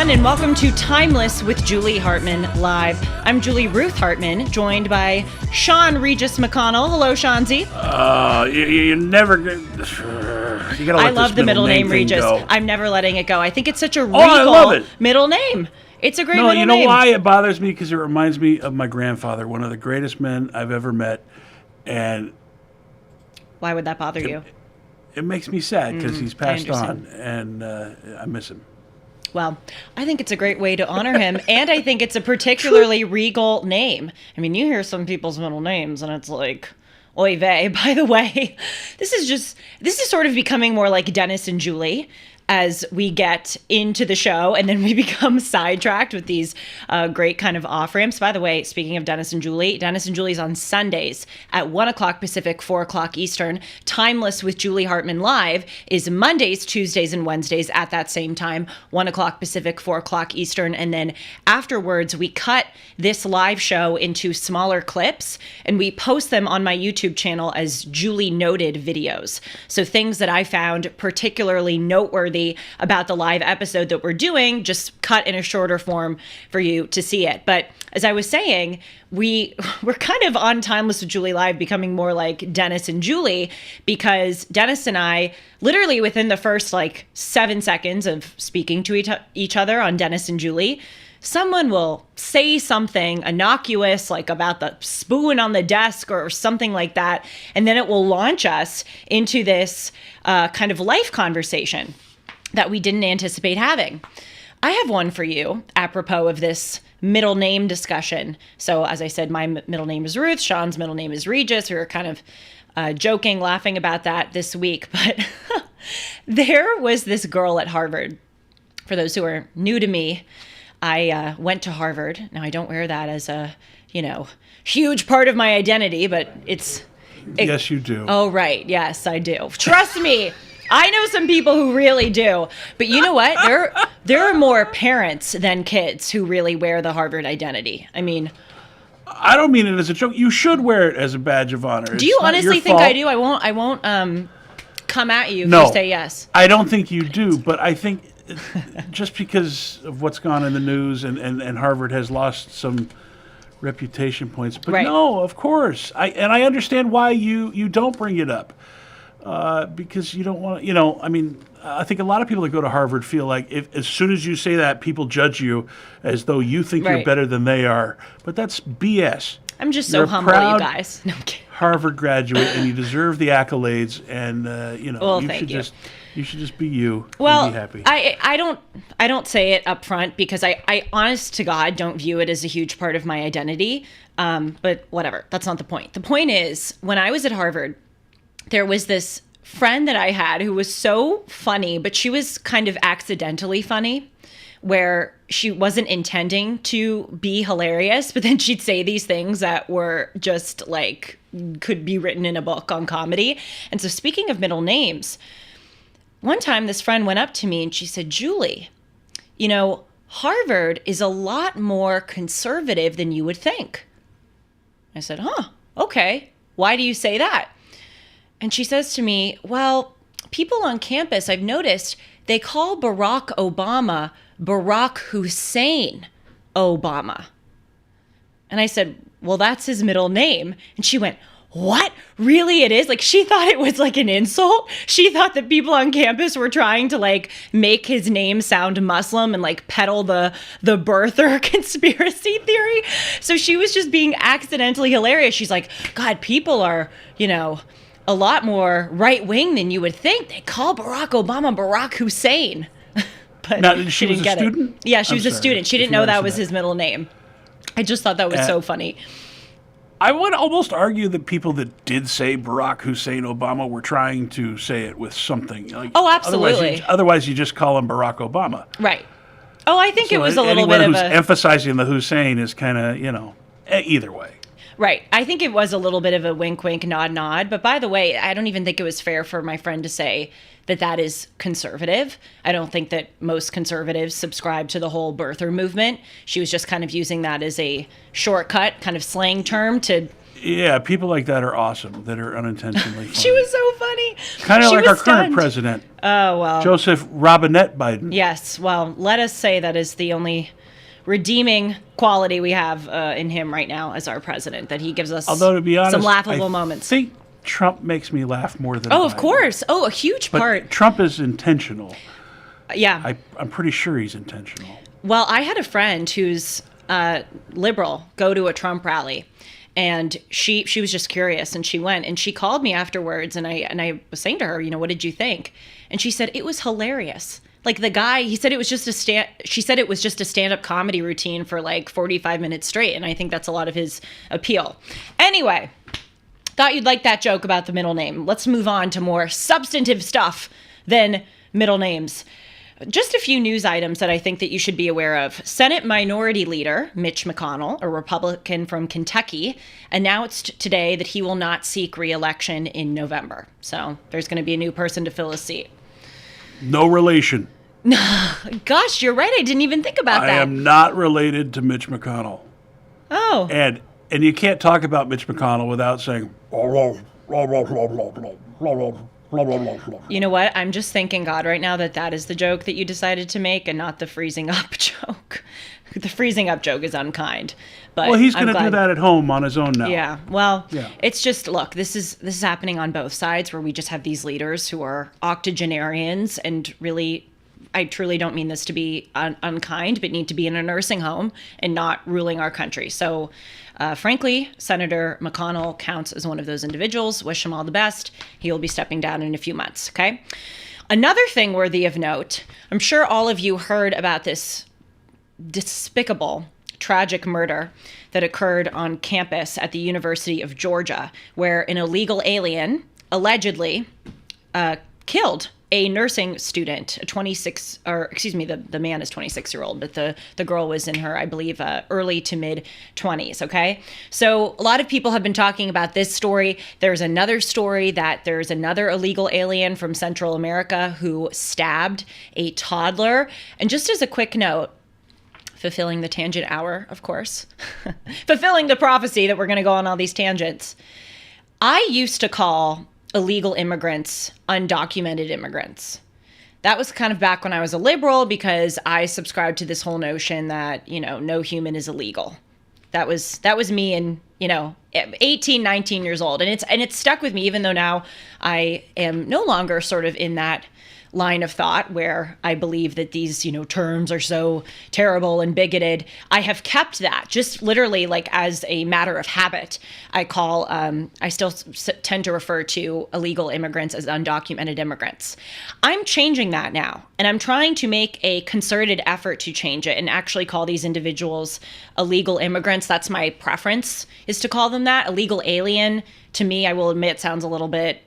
everyone, and welcome to Timeless with Julie Hartman Live. I'm Julie Ruth Hartman, joined by Sean Regis McConnell. Hello, Seanzy. You never... You gotta let I love the middle name Regis. go. I'm never letting it go. I think it's such a regal middle name. It's a great middle name. No, you know why it bothers me? Because it reminds me of my grandfather, one of the greatest men I've ever met. And why would that bother you? It makes me sad because he's passed on, and I miss him. Well, I think it's a great way to honor him, and I think it's a particularly regal name. I mean, you hear some people's middle names, and it's like, oy vey. By the way, this is sort of becoming more like Dennis and Julie as we get into the show, and then we become sidetracked with these great kind of off-ramps. By the way, speaking of Dennis and Julie's on Sundays at 1 o'clock Pacific, 4 o'clock Eastern. Timeless with Julie Hartman Live is Mondays, Tuesdays, and Wednesdays at that same time, 1 o'clock Pacific, 4 o'clock Eastern. And then afterwards, we cut this live show into smaller clips, and we post them on my YouTube channel as Julie Noted videos. So things that I found particularly noteworthy about the live episode that we're doing, just cut in a shorter form for you to see it. But as I was saying, we're kind of on Timeless with Julie Live becoming more like Dennis and Julie, because Dennis and I, literally within the first 7 seconds of speaking to each other on Dennis and Julie, someone will say something innocuous, like about the spoon on the desk or something like that, and then it will launch us into this kind of life conversation that we didn't anticipate having. I have one for you apropos of this middle name discussion. So as I said, my middle name is Ruth. Sean's middle name is Regis. We were kind of joking, laughing about that this week. But there was this girl at Harvard. For those who are new to me, I went to Harvard. Now, I don't wear that as a, huge part of my identity, but Yes, you do. Oh, right. Yes, I do. Trust me. I know some people who really do. But you know what? There are more parents than kids who really wear the Harvard identity. I mean, I don't mean it as a joke. You should wear it as a badge of honor. Do you honestly think I do? I won't come at you if you say yes. I don't think you do, but I think just because of what's gone in the news and Harvard has lost some reputation points. But no, of course. I understand why you don't bring it up. Because you don't want to, I think a lot of people that go to Harvard feel like as soon as you say that, people judge you as though you think you're better than they are. But that's BS. I'm just so humble, you guys. No, I'm kidding. Harvard graduate, and you deserve the accolades, and you should just be you and be happy. I don't say it up front because I honest to God don't view it as a huge part of my identity. But whatever, that's not the point. The point is, when I was at Harvard, there was this friend that I had who was so funny, but she was kind of accidentally funny, where she wasn't intending to be hilarious, but then she'd say these things that were just could be written in a book on comedy. And so speaking of middle names, one time this friend went up to me and she said, Julie, Harvard is a lot more conservative than you would think. I said, okay. Why do you say that? And she says to me, well, people on campus, I've noticed, they call Barack Obama Barack Hussein Obama. And I said, well, that's his middle name. And she went, what? Really it is? She thought it was an insult. She thought that people on campus were trying to make his name sound Muslim and peddle the birther conspiracy theory. So she was just being accidentally hilarious. She's like, God, people are, a lot more right-wing than you would think. They call Barack Obama Barack Hussein. But now, she didn't was get a student? Yeah, she was a student. She didn't know that was his middle name. I just thought that was so funny. I would almost argue that people that did say Barack Hussein Obama were trying to say it with something. Oh, absolutely. Otherwise, you just call him Barack Obama. Right. Oh, I think it was a little bit of anyone who's emphasizing the Hussein is kind of, either way. Right. I think it was a little bit of a wink, wink, nod, nod. But by the way, I don't even think it was fair for my friend to say that is conservative. I don't think that most conservatives subscribe to the whole birther movement. She was just kind of using that as a shortcut, kind of slang term to Yeah, people like that are awesome, that are unintentionally funny. She was so funny. Kind of She like was our current stunned. president, Oh, well. Joseph Robinette Biden. Yes, well, let us say that is the only redeeming quality we have in him right now as our president, that he gives us Although, to be honest, some laughable I moments. think Trump makes me laugh more than Oh, Biden. of course. Oh, a huge But part. Trump is intentional. Yeah. I'm pretty sure he's intentional. Well, I had a friend who's liberal go to a Trump rally, and she was just curious, and she went, and she called me afterwards, and I was saying to her, what did you think? And she said it was hilarious. Like the guy, he said it was just she said it was just a stand-up comedy routine for like 45 minutes straight, and I think that's a lot of his appeal. Anyway, thought you'd like that joke about the middle name. Let's move on to more substantive stuff than middle names. Just a few news items that I think that you should be aware of. Senate Minority Leader Mitch McConnell, a Republican from Kentucky, announced today that he will not seek re-election in November. So there's going to be a new person to fill his seat. No relation. Gosh, you're right. I didn't even think about that. I am not related to Mitch McConnell. Oh. And you can't talk about Mitch McConnell without saying, You know what? I'm just thanking God right now that is the joke that you decided to make and not the freezing up joke. The freezing up joke is unkind. But well, he's going to do that at home on his own now. Yeah. Well, Yeah. It's just, look, this is happening on both sides, where we just have these leaders who are octogenarians and really, I truly don't mean this to be unkind, but need to be in a nursing home and not ruling our country. So, frankly, Senator McConnell counts as one of those individuals. Wish him all the best. He will be stepping down in a few months, okay? Another thing worthy of note, I'm sure all of you heard about this despicable, tragic murder that occurred on campus at the University of Georgia, where an illegal alien allegedly killed a nursing student, the man is 26-year-old, but the girl was in her, I believe, early to mid 20s, okay? So a lot of people have been talking about this story. There's another story that there's another illegal alien from Central America who stabbed a toddler. And just as a quick note, fulfilling the tangent hour, of course, fulfilling the prophecy that we're going to go on all these tangents, I used to call illegal immigrants undocumented immigrants. That was kind of back when I was a liberal, because I subscribed to this whole notion that, no human is illegal. That was me in, 18, 19 years old. And it's stuck with me, even though now I am no longer sort of in that line of thought where I believe that these, terms are so terrible and bigoted. I have kept that just literally like as a matter of habit. I still tend to refer to illegal immigrants as undocumented immigrants. I'm changing that now, and I'm trying to make a concerted effort to change it and actually call these individuals illegal immigrants. That's my preference, is to call them that. Illegal alien, to me, I will admit, sounds a little bit,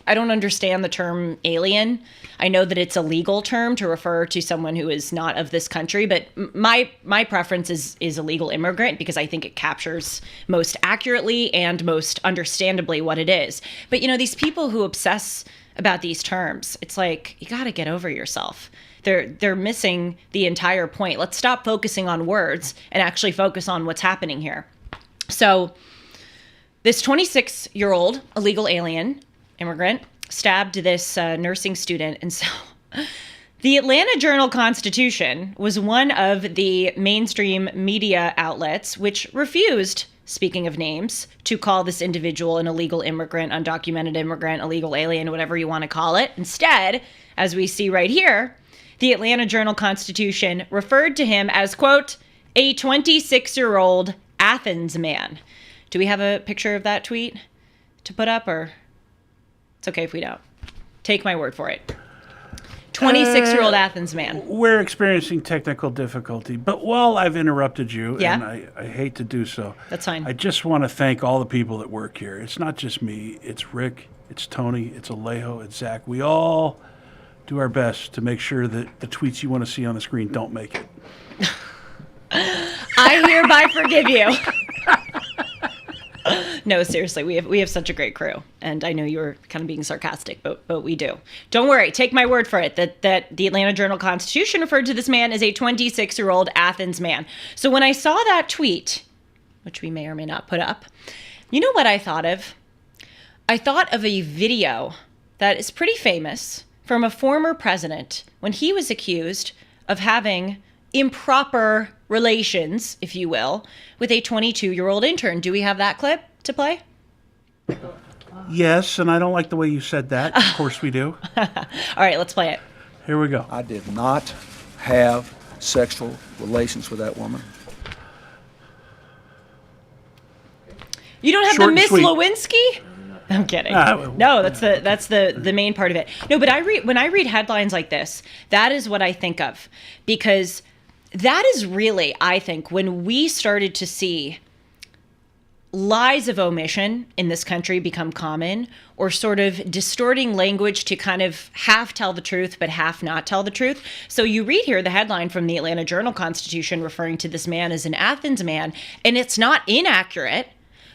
I don't understand the term alien. I know that it's a legal term to refer to someone who is not of this country, but my preference is illegal immigrant, because I think it captures most accurately and most understandably what it is. But these people who obsess about these terms, it's like, you got to get over yourself. They're missing the entire point. Let's stop focusing on words and actually focus on what's happening here. So this 26-year-old illegal alien immigrant stabbed this nursing student. And so the Atlanta Journal-Constitution was one of the mainstream media outlets which refused, speaking of names, to call this individual an illegal immigrant, undocumented immigrant, illegal alien, whatever you want to call it. Instead, as we see right here, the Atlanta Journal-Constitution referred to him as, quote, a 26-year-old Athens man. Do we have a picture of that tweet to put up, or... It's okay if we don't. Take my word for it. 26-year-old Athens man. We're experiencing technical difficulty, but while I've interrupted you, Yeah? and I hate to do so, That's fine. I just want to thank all the people that work here. It's not just me. It's Rick. It's Tony. It's Alejo. It's Zach. We all do our best to make sure that the tweets you want to see on the screen don't make it. I hereby forgive you. No, seriously, we have such a great crew, and I know you were kind of being sarcastic, but we do. Don't worry, take my word for it that the Atlanta Journal-Constitution referred to this man as a 26-year-old Athens man. So when I saw that tweet, which we may or may not put up. You know what I thought of? I thought of a video that is pretty famous from a former president when he was accused of having improper relations, if you will, with a 22-year-old intern. Do we have that clip to play? Yes, and I don't like the way you said that. Of course we do. All right, let's play it. Here we go. I did not have sexual relations with that woman. You don't have Short the and Miss sweet. Lewinsky? I'm kidding. No, that's the main part of it. No, but when I read headlines like this, that is what I think of, because that is really, I think, when we started to see lies of omission in this country become common, or sort of distorting language to kind of half tell the truth but half not tell the truth. So you read here the headline from the Atlanta Journal-Constitution referring to this man as an Athens man, and it's not inaccurate,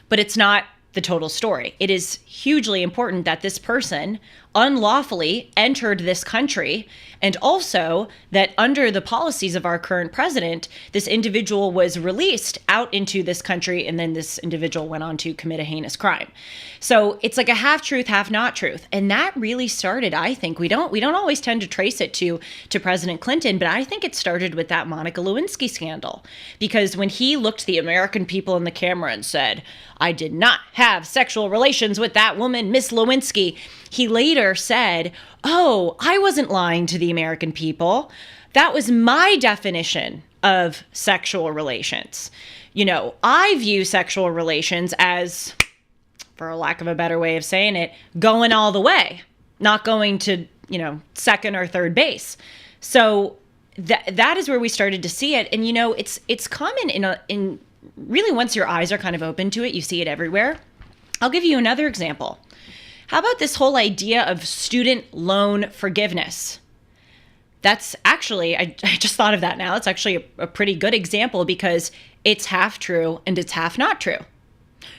but it's not the total story. It is hugely important that this person unlawfully entered this country, and also that under the policies of our current president, this individual was released out into this country, and then this individual went on to commit a heinous crime. So it's like a half truth, half not truth. And that really started, I think, we don't always tend to trace it to President Clinton, but I think it started with that Monica Lewinsky scandal. Because when he looked the American people in the camera and said, "I did not have sexual relations with that woman, Miss Lewinsky," he later said, "Oh, I wasn't lying to the American people. That was my definition of sexual relations. You know, I view sexual relations as, for a lack of a better way of saying it, going all the way, not going to, second or third base." So that is where we started to see it. And, it's common in really, once your eyes are kind of open to it, you see it everywhere. I'll give you another example. How about this whole idea of student loan forgiveness? That's actually, I just thought of that now. It's actually a pretty good example because it's half true and it's half not true.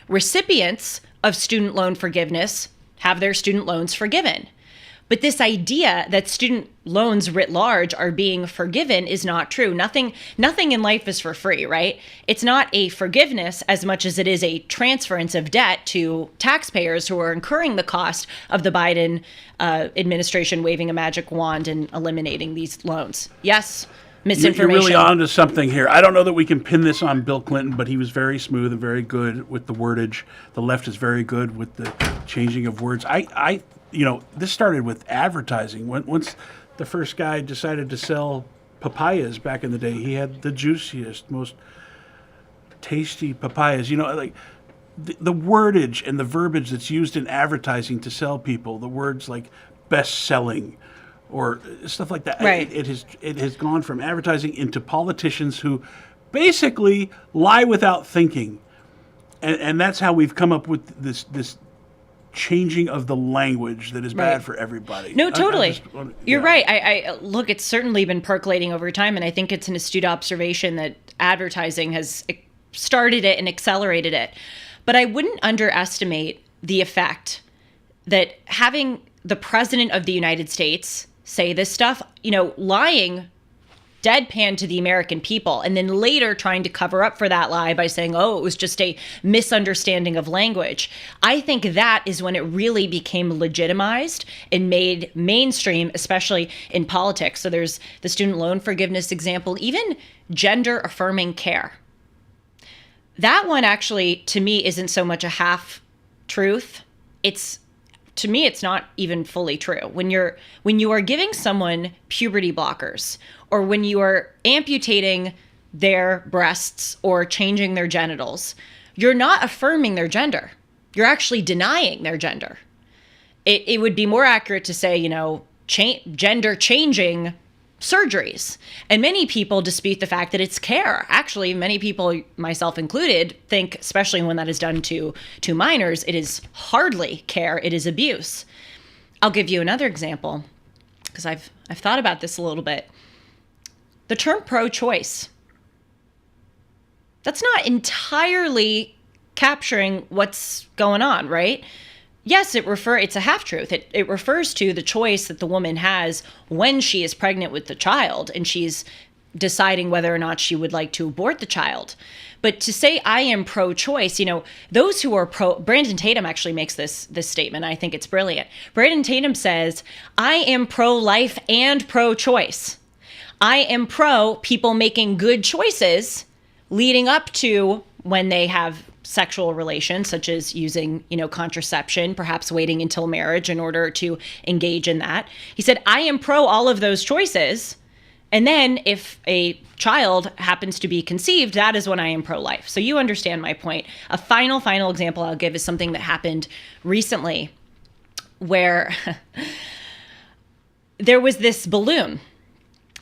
Recipients of student loan forgiveness have their student loans forgiven. But this idea that student loans writ large are being forgiven is not true. Nothing in life is for free, right? It's not a forgiveness as much as it is a transference of debt to taxpayers who are incurring the cost of the Biden administration waving a magic wand and eliminating these loans. Yes, misinformation. You're really on to something here. I don't know that we can pin this on Bill Clinton, but he was very smooth and very good with the wordage. The left is very good with the changing of words. This started with advertising. Once the first guy decided to sell papayas back in the day, he had the juiciest, most tasty papayas. The wordage and the verbiage that's used in advertising to sell people, the words like best-selling or stuff like that. Right. It has gone from advertising into politicians who basically lie without thinking. And that's how we've come up with this changing of the language that is bad for everybody. No, totally. You're right. I look, it's certainly been percolating over time, and I think it's an astute observation that advertising has started it and accelerated it. But I wouldn't underestimate the effect that having the president of the United States say this stuff, lying deadpan to the American people, and then later trying to cover up for that lie by saying, oh, it was just a misunderstanding of language. I think that is when it really became legitimized and made mainstream, especially in politics. So there's the student loan forgiveness example, even gender affirming care. That one actually, to me, isn't so much a half truth. To me, it's not even fully true. When you are giving someone puberty blockers, or when you are amputating their breasts or changing their genitals, you're not affirming their gender. You're actually denying their gender. It would be more accurate to say, gender changing surgeries. And many people dispute the fact that it's care. Actually, many people, myself included, think, especially when that is done to minors, it is hardly care, it is abuse. I'll give you another example, because I've thought about this a little bit. The term pro-choice. That's not entirely capturing what's going on, right? Yes, it's a half-truth. It refers to the choice that the woman has when she is pregnant with the child and she's deciding whether or not she would like to abort the child. But to say I am pro-choice, those who are Brandon Tatum actually makes this statement. I think it's brilliant. Brandon Tatum says, I am pro-life and pro-choice. I am pro people making good choices leading up to when they have sexual relations, such as using, contraception, perhaps waiting until marriage in order to engage in that. He said, I am pro all of those choices. And then if a child happens to be conceived, that is when I am pro-life. So you understand my point. A final example I'll give is something that happened recently where there was this balloon.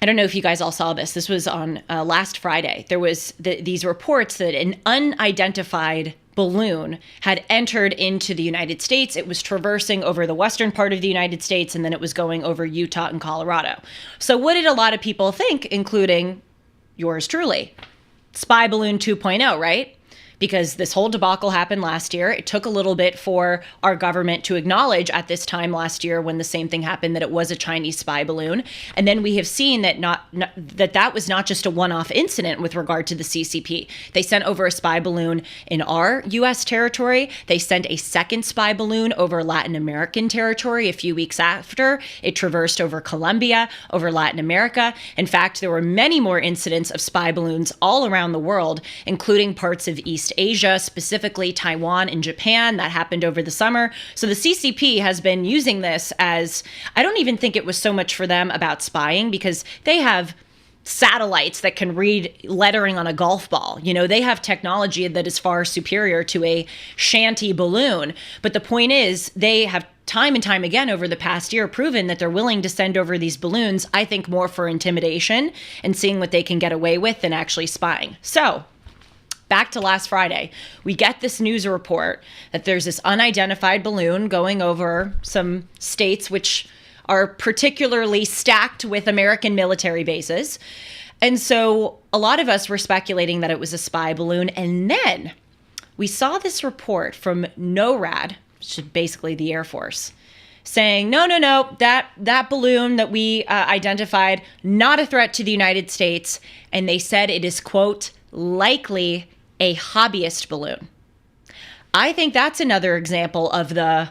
I don't know if you guys all saw this. This was on last Friday. There was these reports that an unidentified balloon had entered into the United States. It was traversing over the western part of the United States, and then it was going over Utah and Colorado. So what did a lot of people think, including yours truly? Spy balloon 2.0, right? Because this whole debacle happened last year. It took a little bit for our government to acknowledge at this time last year when the same thing happened that it was a Chinese spy balloon. And then we have seen that that was not just a one-off incident with regard to the CCP. They sent over a spy balloon in our U.S. territory. They sent a second spy balloon over Latin American territory a few weeks after. It traversed over Colombia, over Latin America. In fact, there were many more incidents of spy balloons all around the world, including parts of East Asia, specifically Taiwan and Japan. That happened over the summer. So the CCP has been using this as, I don't even think it was so much for them about spying, because they have satellites that can read lettering on a golf ball. They have technology that is far superior to a shanty balloon. But the point is, they have time and time again over the past year proven that they're willing to send over these balloons, I think more for intimidation and seeing what they can get away with than actually spying. So back to last Friday, we get this news report that there's this unidentified balloon going over some states which are particularly stacked with American military bases. And so a lot of us were speculating that it was a spy balloon. And then we saw this report from NORAD, which is basically the Air Force, saying, no, that balloon that we identified, not a threat to the United States. And they said it is, quote, likely a hobbyist balloon. I think that's another example of the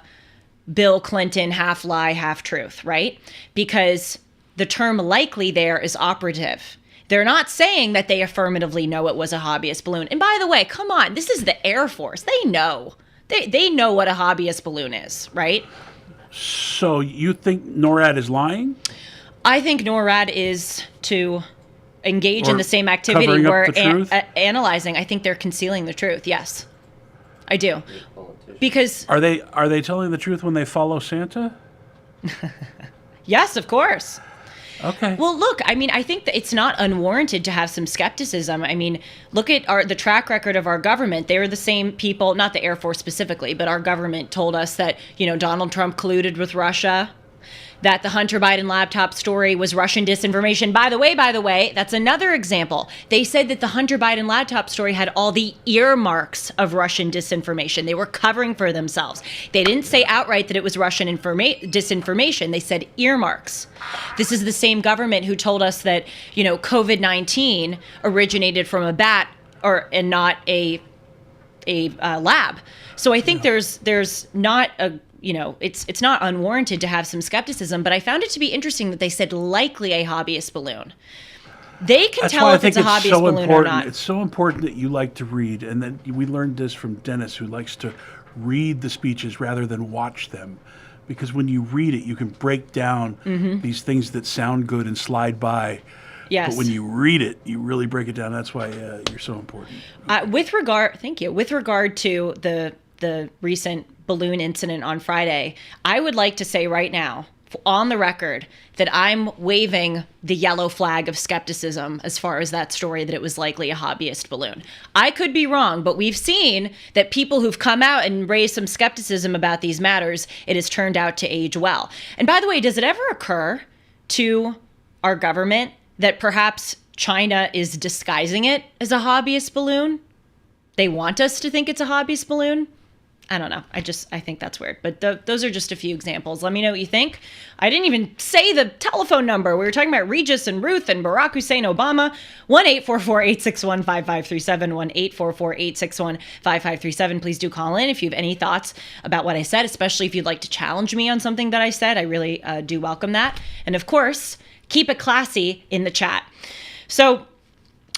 Bill Clinton half lie, half truth, right? Because the term likely there is operative. They're not saying that they affirmatively know it was a hobbyist balloon. And by the way, come on, this is the Air Force. They know. They know what a hobbyist balloon is, right? So you think NORAD is lying? I think NORAD is to engage in the same activity we're analyzing. I think they're concealing the truth. Yes, I do. Because are they telling the truth when they follow Santa? Yes, of course. Okay. Well, look, I think that it's not unwarranted to have some skepticism. Look at the track record of our government. They were the same people, not the Air Force specifically, but our government told us that, Donald Trump colluded with Russia, that the Hunter Biden laptop story was Russian disinformation. By the way, that's another example. They said that the Hunter Biden laptop story had all the earmarks of Russian disinformation. They were covering for themselves. They didn't say outright that it was Russian disinformation. They said earmarks. This is the same government who told us that, COVID-19 originated from a bat and not a lab. So I think there's not a it's not unwarranted to have some skepticism, but I found it to be interesting that they said likely a hobbyist balloon. They can tell if it's a hobbyist balloon or not. It's so important that you like to read, and then we learned this from Dennis, who likes to read the speeches rather than watch them, because when you read it, you can break down these things that sound good and slide by. Yes. But when you read it, you really break it down. That's why you're so important. Thank you. With regard to the recent balloon incident on Friday, I would like to say right now, on the record, that I'm waving the yellow flag of skepticism as far as that story that it was likely a hobbyist balloon. I could be wrong, but we've seen that people who've come out and raised some skepticism about these matters, it has turned out to age well. And by the way, does it ever occur to our government that perhaps China is disguising it as a hobbyist balloon? They want us to think it's a hobbyist balloon? I don't know. I think that's weird. But those are just a few examples. Let me know what you think. I didn't even say the telephone number. We were talking about Regis and Ruth and Barack Hussein Obama. 1-844-861-5537. 1-844-861-5537. Please do call in if you have any thoughts about what I said, especially if you'd like to challenge me on something that I said. I really do welcome that. And of course, keep it classy in the chat. So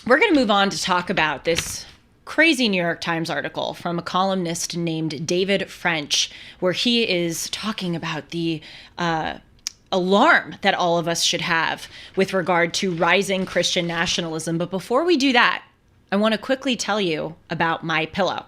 we're going to move on to talk about this crazy New York Times article from a columnist named David French, where he is talking about the alarm that all of us should have with regard to rising Christian nationalism. But before we do that, I want to quickly tell you about MyPillow.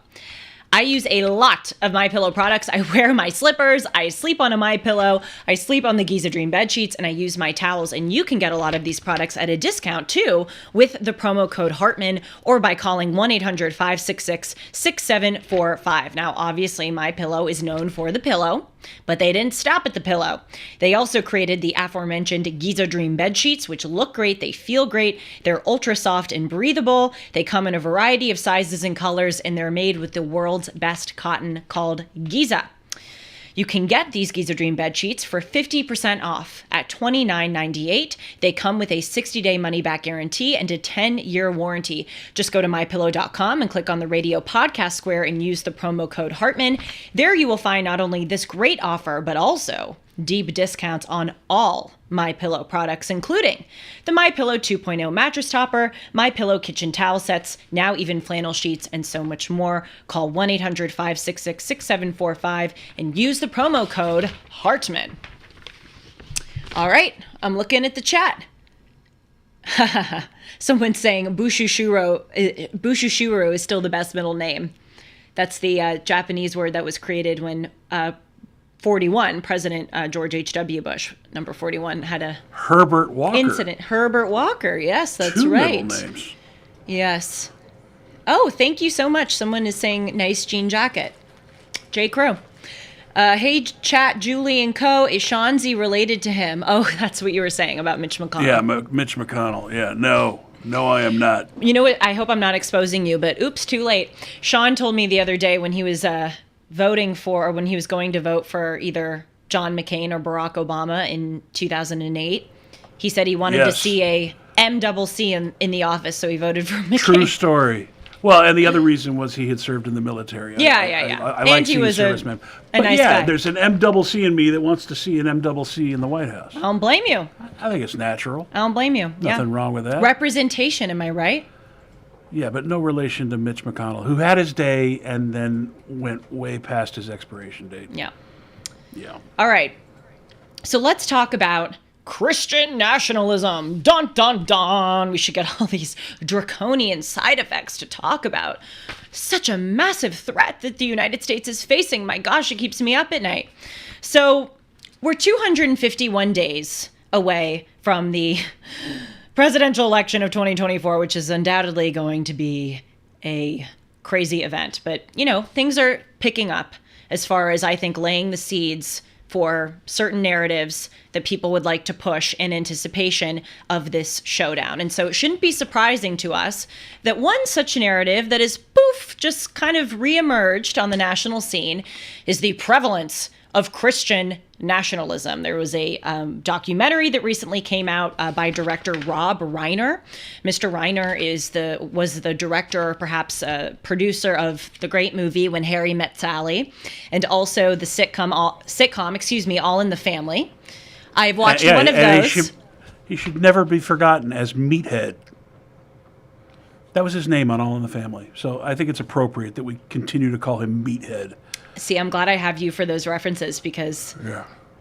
I use a lot of MyPillow products. I wear my slippers, I sleep on a MyPillow, I sleep on the Giza Dream bed sheets, and I use my towels. And you can get a lot of these products at a discount too with the promo code Hartman or by calling 1-800-566-6745. Now, obviously, MyPillow is known for the pillow, but they didn't stop at the pillow. They also created the aforementioned Giza Dream bed sheets, which look great, they feel great, they're ultra soft and breathable, they come in a variety of sizes and colors, and they're made with the world's best cotton called Giza. You can get these Giza Dream bed sheets for 50% off at $29.98. They come with a 60-day money-back guarantee and a 10-year warranty. Just go to MyPillow.com and click on the radio podcast square and use the promo code Hartman. There you will find not only this great offer, but also deep discounts on all MyPillow products, including the MyPillow 2.0 mattress topper, MyPillow kitchen towel sets, now even flannel sheets, and so much more. Call 1-800-566-6745 and use the promo code Hartman. All right, I'm looking at the chat. Someone's saying Bushushuro is still the best middle name. That's the Japanese word that was created when 41, President George H.W. Bush, number 41, had a Herbert Walker. Incident. Herbert Walker, yes, that's Two right. middle names. Yes. Oh, thank you so much. Someone is saying nice jean jacket. J. Crow. Hey, chat, Julie and Co. Is Shanzi related to him? Oh, that's what you were saying about Mitch McConnell. Yeah, Mitch McConnell. Yeah, no, I am not. You know what? I hope I'm not exposing you, but oops, too late. Sean told me the other day when he was voting for, or when he was going to vote for either John McCain or Barack Obama in 2008, he said he wanted to see a MCC in the office, so he voted for McCain. True story. Well, and the other reason was he had served in the military. Yeah. I like seeing servicemen. But nice yeah, guy. there's an MCC in me that wants to see an MCC in the White House. I don't blame you. I think it's natural. I don't blame you. Nothing wrong with that. Representation, am I right? Yeah, but no relation to Mitch McConnell, who had his day and then went way past his expiration date. Yeah. Yeah. All right. So let's talk about Christian nationalism. Dun, dun, dun. We should get all these draconian side effects to talk about. Such a massive threat that the United States is facing. My gosh, it keeps me up at night. So we're 251 days away from the presidential election of 2024, which is undoubtedly going to be a crazy event. But, you know, things are picking up as far as, I think, laying the seeds for certain narratives that people would like to push in anticipation of this showdown. And so it shouldn't be surprising to us that one such narrative that is, poof, just kind of reemerged on the national scene is the prevalence of Christian nationalism. There was a documentary that recently came out by director Rob Reiner. Mr. Reiner was the director, perhaps producer of the great movie When Harry Met Sally, and also the sitcom, All in the Family. I've watched one of those. He should never be forgotten as Meathead. That was his name on All in the Family. So I think it's appropriate that we continue to call him Meathead. See, I'm glad I have you for those references because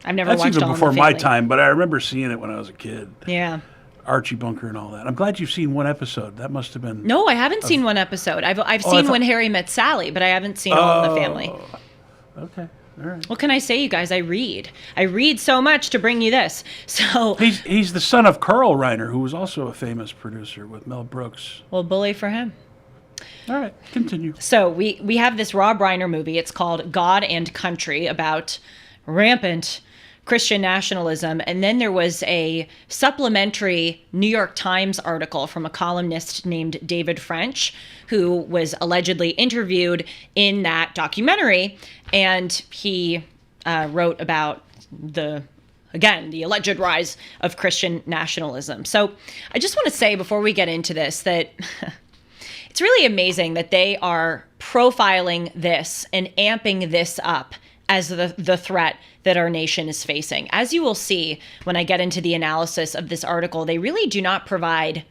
I've never That's watched even All in the before my Family. time, but I remember seeing it when I was a kid. Yeah. Archie Bunker and all that. I'm glad you've seen one episode. That must have been... No, I haven't seen one episode. I've seen When Harry Met Sally, but I haven't seen All in the Family. Okay. All right. What can I say, you guys? I read so much to bring you this. So He's the son of Carl Reiner, who was also a famous producer with Mel Brooks. well, bully for him. All right, continue. So we have this Rob Reiner movie. It's called God and Country, about rampant Christian nationalism. And then there was a supplementary New York Times article from a columnist named David French, who was allegedly interviewed in that documentary. And he wrote about the alleged rise of Christian nationalism. So I just want to say before we get into this that it's really amazing that they are profiling this and amping this up as the threat that our nation is facing. As you will see when I get into the analysis of this article, they really do not provide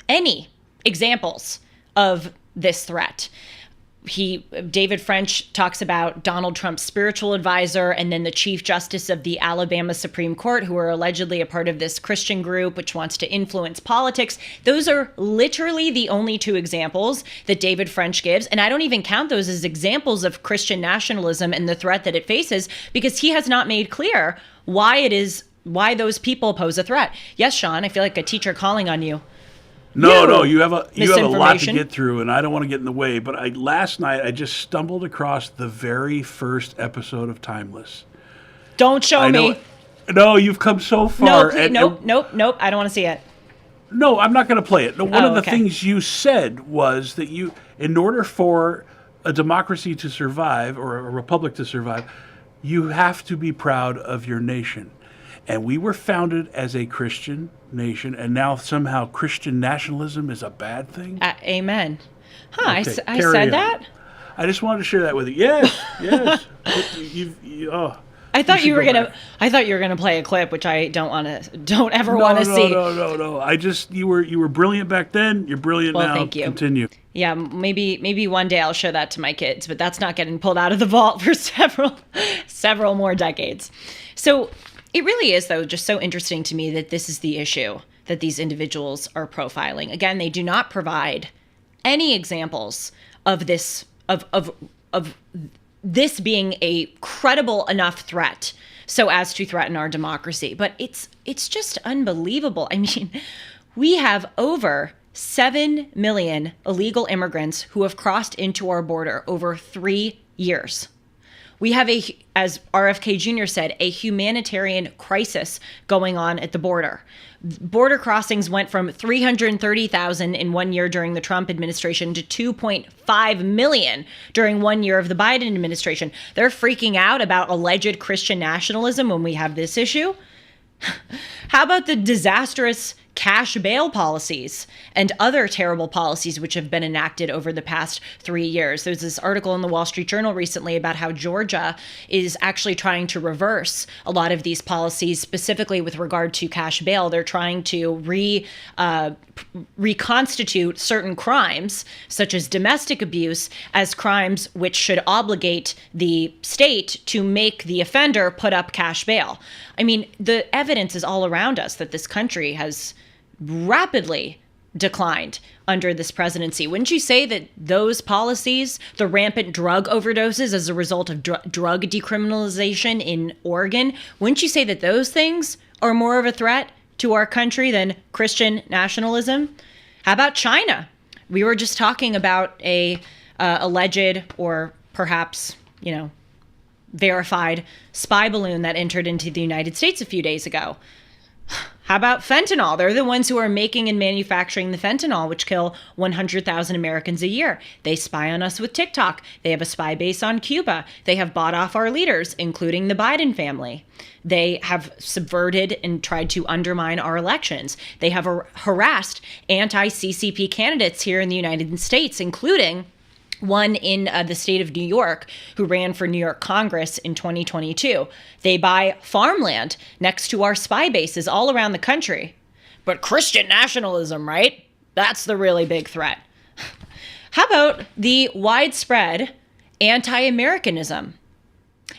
any examples of this threat. David French talks about Donald Trump's spiritual advisor and then the Chief Justice of the Alabama Supreme Court, who are allegedly a part of this Christian group which wants to influence politics. Those are literally the only two examples that David French gives. And I don't even count those as examples of Christian nationalism and the threat that it faces, because he has not made clear why those people pose a threat. Yes, Sean, I feel like a teacher calling on you. No, you have a lot to get through, and I don't want to get in the way. But last night I just stumbled across the very first episode of Timeless. Don't show me. No, you've come so far. No, please, nope. I don't want to see it. No, I'm not going to play it. No, one of the things you said was that in order for a democracy to survive or a republic to survive, you have to be proud of your nation. And we were founded as a Christian nation, and now somehow Christian nationalism is a bad thing? Amen. Huh, Okay, I said that? I just wanted to share that with you. Yes. I thought you were gonna play a clip, which I don't ever want to see. No. You were brilliant back then. You're brilliant now. Thank you. Continue. Yeah, maybe one day I'll show that to my kids, but that's not getting pulled out of the vault for several more decades. So it really is, though, just so interesting to me that this is the issue that these individuals are profiling. Again, they do not provide any examples of this of this being a credible enough threat so as to threaten our democracy. But it's just unbelievable. I mean, we have over 7 million illegal immigrants who have crossed into our border over 3 years. We have as RFK Jr. said, a humanitarian crisis going on at the border. Border crossings went from 330,000 in 1 year during the Trump administration to 2.5 million during 1 year of the Biden administration. They're freaking out about alleged Christian nationalism when we have this issue. How about the disastrous cash bail policies and other terrible policies which have been enacted over the past 3 years? There's this article in the Wall Street Journal recently about how Georgia is actually trying to reverse a lot of these policies, specifically with regard to cash bail. They're trying to reconstitute certain crimes, such as domestic abuse, as crimes which should obligate the state to make the offender put up cash bail. I mean, the evidence is all around us that this country has rapidly declined under this presidency. Wouldn't you say that those policies, the rampant drug overdoses as a result of drug decriminalization in Oregon, wouldn't you say that those things are more of a threat to our country than Christian nationalism? How about China? We were just talking about a alleged or perhaps, verified spy balloon that entered into the United States a few days ago. How about fentanyl? They're the ones who are making and manufacturing the fentanyl, which kill 100,000 Americans a year. They spy on us with TikTok. They have a spy base on Cuba. They have bought off our leaders, including the Biden family. They have subverted and tried to undermine our elections. They have harassed anti-CCP candidates here in the United States, including one in the state of New York who ran for New York Congress in 2022. They buy farmland next to our spy bases all around the country. But Christian nationalism, right? That's the really big threat. How about the widespread anti-Americanism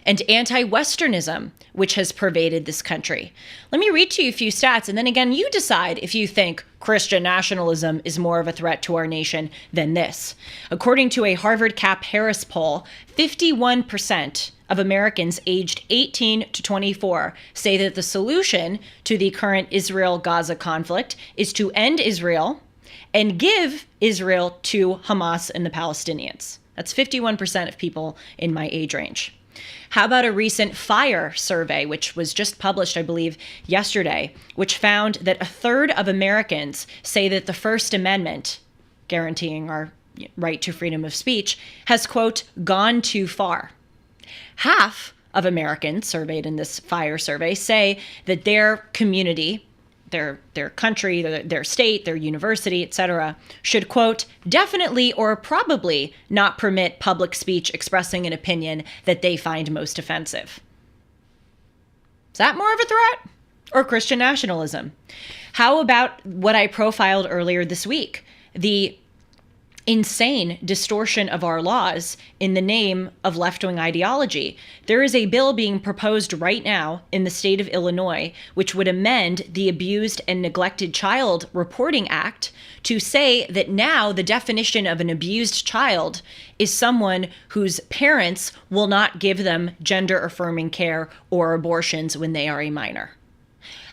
and anti-Westernism which has pervaded this country? Let me read to you a few stats, and then again, you decide if you think Christian nationalism is more of a threat to our nation than this. According to a Harvard Cap Harris poll, 51% of Americans aged 18 to 24 say that the solution to the current Israel-Gaza conflict is to end Israel and give Israel to Hamas and the Palestinians. That's 51% of people in my age range. How about a recent Fire survey, which was just published, I believe, yesterday, which found that a third of Americans say that the First Amendment, guaranteeing our right to freedom of speech, has, quote, gone too far. Half of Americans surveyed in this Fire survey say that their community, their country, their state, their university, etc., should, quote, definitely or probably not permit public speech expressing an opinion that they find most offensive. Is that more of a threat? Or Christian nationalism? How about what I profiled earlier this week? The insane distortion of our laws in the name of left-wing ideology. There is a bill being proposed right now in the state of Illinois, which would amend the Abused and Neglected Child Reporting Act to say that now the definition of an abused child is someone whose parents will not give them gender-affirming care or abortions when they are a minor.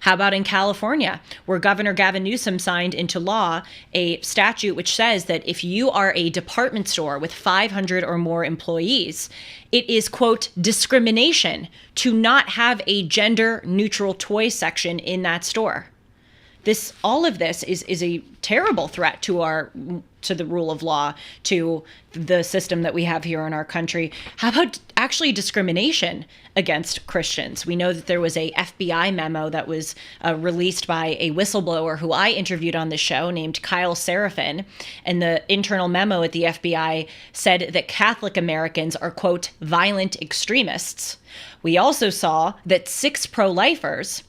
How about in California, where Governor Gavin Newsom signed into law a statute which says that if you are a department store with 500 or more employees, it is, quote, discrimination to not have a gender-neutral toy section in that store. All of this is a terrible threat to the rule of law, to the system that we have here in our country. How about actually discrimination against Christians? We know that there was a FBI memo that was released by a whistleblower who I interviewed on the show named Kyle Seraphin. And the internal memo at the FBI said that Catholic Americans are, quote, violent extremists. We also saw that 6 pro-lifers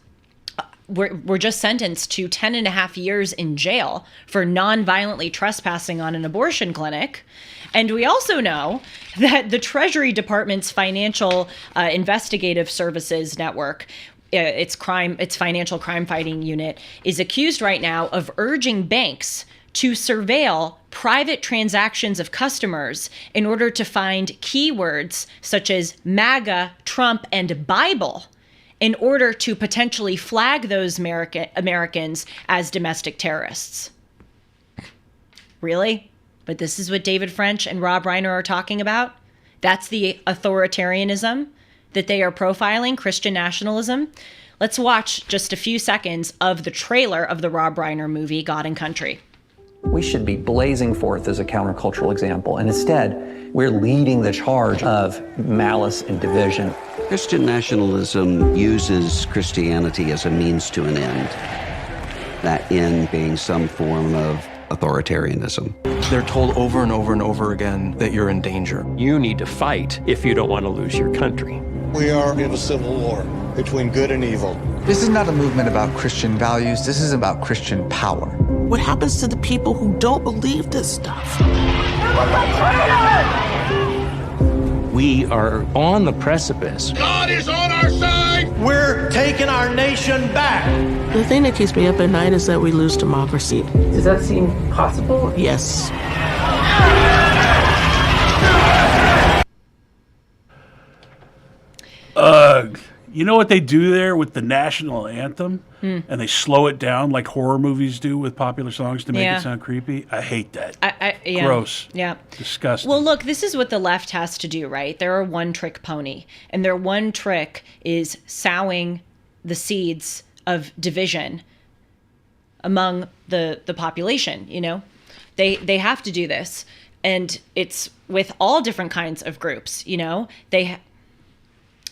were just sentenced to 10.5 years in jail for non-violently trespassing on an abortion clinic. And we also know that the Treasury Department's Financial Investigative Services Network, its financial crime fighting unit, is accused right now of urging banks to surveil private transactions of customers in order to find keywords such as MAGA, Trump, and Bible, in order to potentially flag those Americans as domestic terrorists. Really? But this is what David French and Rob Reiner are talking about? That's the authoritarianism that they are profiling, Christian nationalism? Let's watch just a few seconds of the trailer of the Rob Reiner movie, God and Country. We should be blazing forth as a countercultural example, and instead, we're leading the charge of malice and division. Christian nationalism uses Christianity as a means to an end, that end being some form of authoritarianism. They're told over and over and over again that you're in danger. You need to fight if you don't want to lose your country. We are in a civil war between good and evil. This is not a movement about Christian values. This is about Christian power. What happens to the people who don't believe this stuff? We are on the precipice. God is on our side! We're taking our nation back! The thing that keeps me up at night is that we lose democracy. Does that seem possible? Yes. You know what they do there with the national anthem? And they slow it down like horror movies do with popular songs to make it sound creepy? I hate that. Yeah. Gross. Yeah. Disgusting. Well, look, this is what the left has to do, right? They're a one-trick pony. And their one trick is sowing the seeds of division among the population, you know? They have to do this. And it's with all different kinds of groups, you know?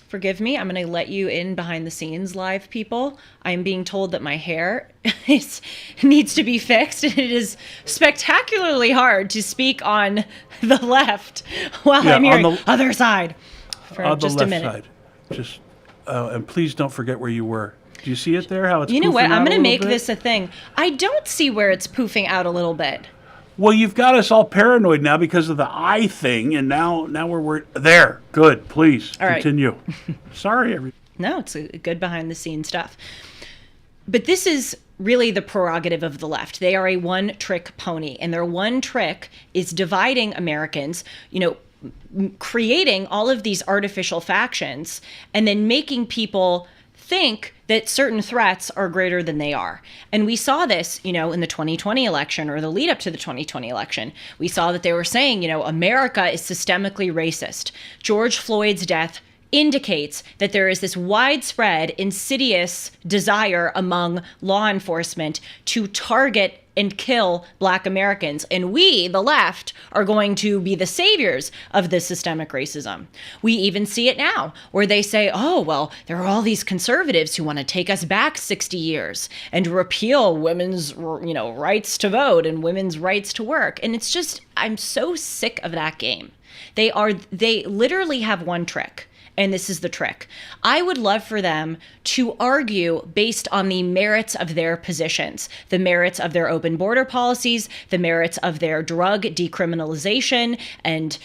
Forgive me, I'm going to let you in behind the scenes, live people. I'm being told that my hair needs to be fixed, and it is spectacularly hard to speak on the left while I'm hearing the other side for on just the a left minute. Side. And please don't forget where you were. Do you see it there? How it's You know what? poofing out I'm a going to little make bit? this a thing. I don't see where it's poofing out a little bit. Well, you've got us all paranoid now because of the eye thing, and now we're worried. There, good. Please All right. continue. Sorry, everybody. No, it's a good behind-the-scenes stuff. But this is really the prerogative of the left. They are a one-trick pony, and their one trick is dividing Americans, you know, creating all of these artificial factions, and then making people think that certain threats are greater than they are. And we saw this, you know, in the 2020 election or the lead up to the 2020 election. We saw that they were saying, you know, America is systemically racist. George Floyd's death indicates that there is this widespread, insidious desire among law enforcement to target and kill Black Americans. And we, the left, are going to be the saviors of this systemic racism. We even see it now, where they say, oh, well, there are all these conservatives who want to take us back 60 years and repeal women's, rights to vote and women's rights to work. And it's just, I'm so sick of that game. They literally have one trick. And this is the trick. I would love for them to argue based on the merits of their positions, the merits of their open border policies, the merits of their drug decriminalization and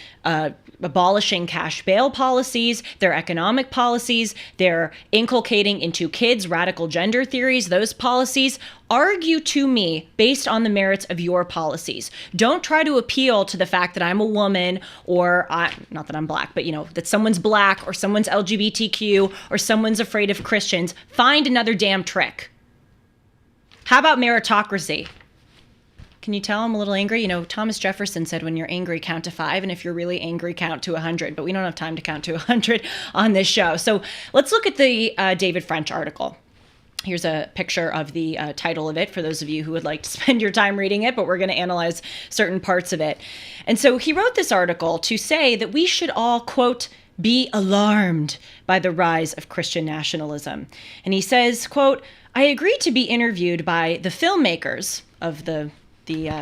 abolishing cash bail policies, their economic policies, their inculcating into kids radical gender theories, those policies. Argue to me based on the merits of your policies. Don't try to appeal to the fact that I'm a woman or, not that I'm Black, but that someone's Black or someone's LGBTQ or someone's afraid of Christians. Find another damn trick. How about meritocracy? Can you tell I'm a little angry? Thomas Jefferson said, when you're angry, count to 5. And if you're really angry, count to 100. But we don't have time to count to 100 on this show. So let's look at the David French article. Here's a picture of the title of it for those of you who would like to spend your time reading it, but we're going to analyze certain parts of it. And so he wrote this article to say that we should all, quote, be alarmed by the rise of Christian nationalism. And he says, quote, I agreed to be interviewed by the filmmakers of the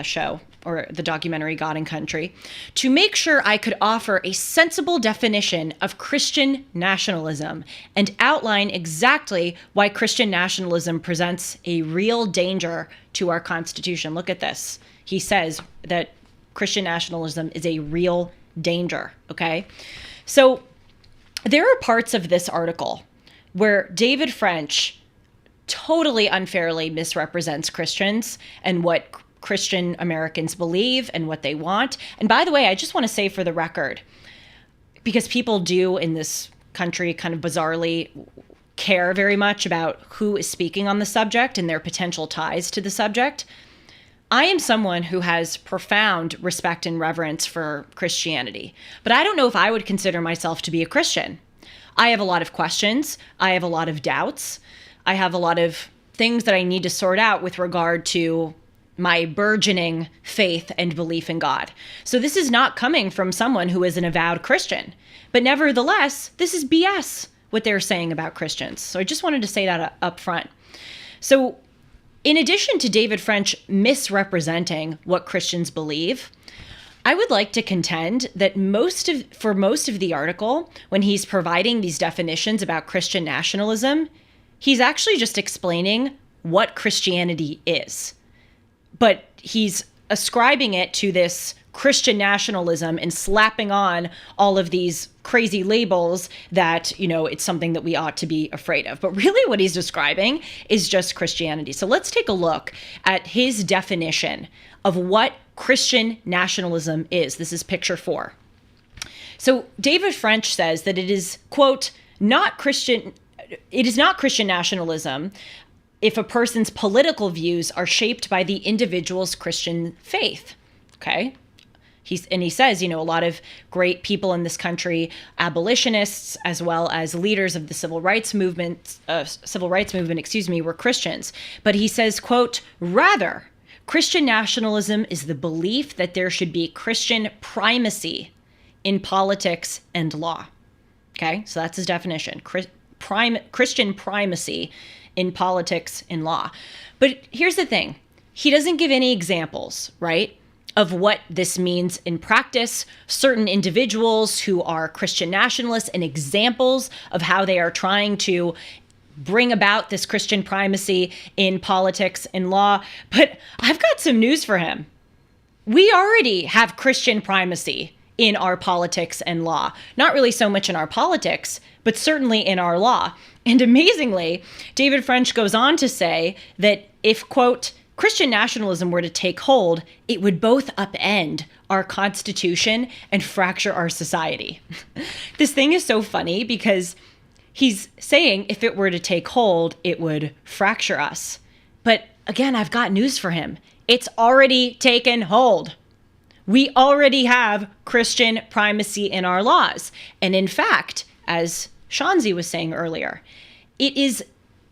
show, or the documentary God and Country, to make sure I could offer a sensible definition of Christian nationalism and outline exactly why Christian nationalism presents a real danger to our Constitution. Look at this. He says that Christian nationalism is a real danger, okay? So there are parts of this article where David French totally unfairly misrepresents Christians and what Christian Americans believe and what they want. And by the way, I just want to say for the record, because people do in this country kind of bizarrely care very much about who is speaking on the subject and their potential ties to the subject, I am someone who has profound respect and reverence for Christianity, but I don't know if I would consider myself to be a Christian. I have a lot of questions. I have a lot of doubts. I have a lot of things that I need to sort out with regard to my burgeoning faith and belief in God. So this is not coming from someone who is an avowed Christian. But nevertheless, this is BS, what they're saying about Christians. So I just wanted to say that up front. So in addition to David French misrepresenting what Christians believe, I would like to contend that for most of the article, when he's providing these definitions about Christian nationalism, he's actually just explaining what Christianity is. But he's ascribing it to this Christian nationalism and slapping on all of these crazy labels that, it's something that we ought to be afraid of. But really what he's describing is just Christianity. So let's take a look at his definition of what Christian nationalism is. This is picture 4. So David French says that it is, quote, it is not Christian nationalism if a person's political views are shaped by the individual's Christian faith, okay? He says, a lot of great people in this country, abolitionists, as well as leaders of the civil rights movement, were Christians. But he says, quote, rather, Christian nationalism is the belief that there should be Christian primacy in politics and law. Okay, so that's his definition, Christian primacy in politics and law. But here's the thing. He doesn't give any examples, right, of what this means in practice. Certain individuals who are Christian nationalists and examples of how they are trying to bring about this Christian primacy in politics and law. But I've got some news for him. We already have Christian primacy in our politics and law. Not really so much in our politics, but certainly in our law. And amazingly, David French goes on to say that if, quote, Christian nationalism were to take hold, it would both upend our Constitution and fracture our society. This thing is so funny because he's saying if it were to take hold, it would fracture us. But again, I've got news for him. It's already taken hold. We already have Christian primacy in our laws. And in fact, as Shanzi was saying earlier. It is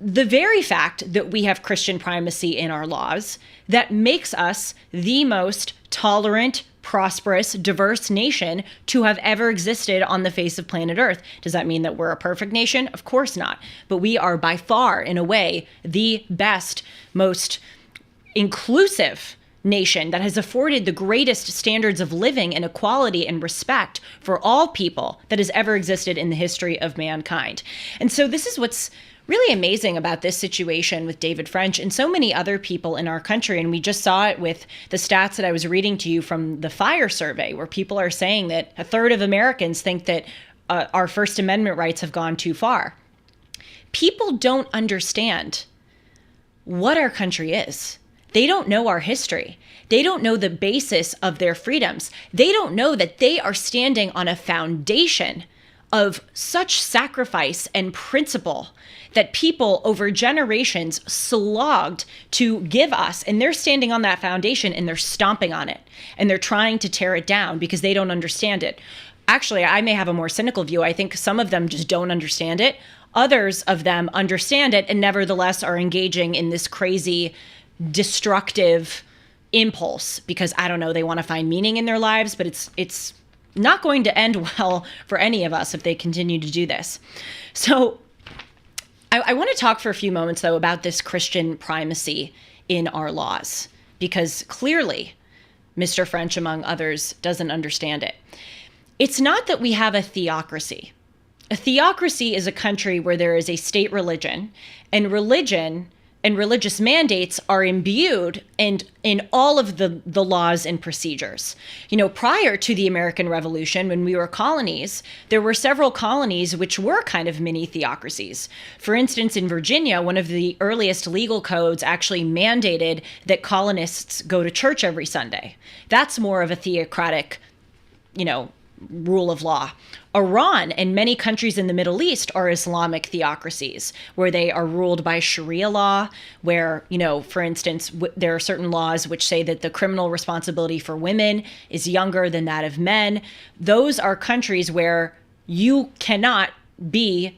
the very fact that we have Christian primacy in our laws that makes us the most tolerant, prosperous, diverse nation to have ever existed on the face of planet Earth. Does that mean that we're a perfect nation? Of course not. But we are by far, in a way, the best, most inclusive nation that has afforded the greatest standards of living and equality and respect for all people that has ever existed in the history of mankind. And so this is what's really amazing about this situation with David French and so many other people in our country. And we just saw it with the stats that I was reading to you from the Fire survey, where people are saying that a third of Americans think that our First Amendment rights have gone too far. People don't understand what our country is. They don't know our history. They don't know the basis of their freedoms. They don't know that they are standing on a foundation of such sacrifice and principle that people over generations slogged to give us, and they're standing on that foundation and they're stomping on it and they're trying to tear it down because they don't understand it. Actually, I may have a more cynical view. I think some of them just don't understand it. Others of them understand it and nevertheless are engaging in this crazy, destructive impulse because, I don't know, they want to find meaning in their lives, but it's not going to end well for any of us if they continue to do this. So I want to talk for a few moments, though, about this Christian primacy in our laws, because clearly Mr. French, among others, doesn't understand it. It's not that we have a theocracy. A theocracy is a country where there is a state religion, and religion and religious mandates are imbued and in all of the laws and procedures. You know, prior to the American Revolution, when we were colonies, there were several colonies which were kind of mini theocracies. For instance, in Virginia, one of the earliest legal codes actually mandated that colonists go to church every Sunday. That's more of a theocratic, rule of law. Iran and many countries in the Middle East are Islamic theocracies where they are ruled by Sharia law, where, for instance, there are certain laws which say that the criminal responsibility for women is younger than that of men. Those are countries where you cannot be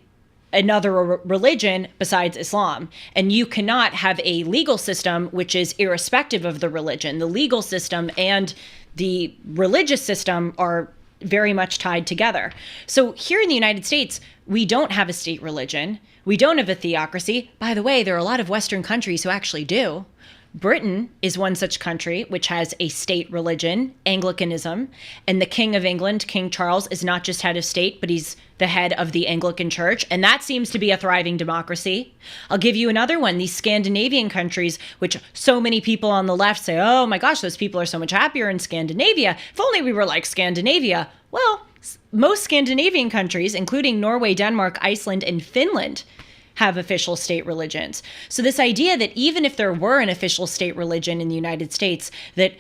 another religion besides Islam, and you cannot have a legal system which is irrespective of the religion. The legal system and the religious system are very much tied together. So here in the United States, we don't have a state religion. We don't have a theocracy. By the way, there are a lot of Western countries who actually do. Britain is one such country which has a state religion, Anglicanism, and the King of England, King Charles, is not just head of state, but he's the head of the Anglican Church, and that seems to be a thriving democracy. I'll give you another one, these Scandinavian countries, which so many people on the left say, oh my gosh, those people are so much happier in Scandinavia. If only we were like Scandinavia. Well, most Scandinavian countries, including Norway, Denmark, Iceland, and Finland, have official state religions. So this idea that even if there were an official state religion in the United States, that,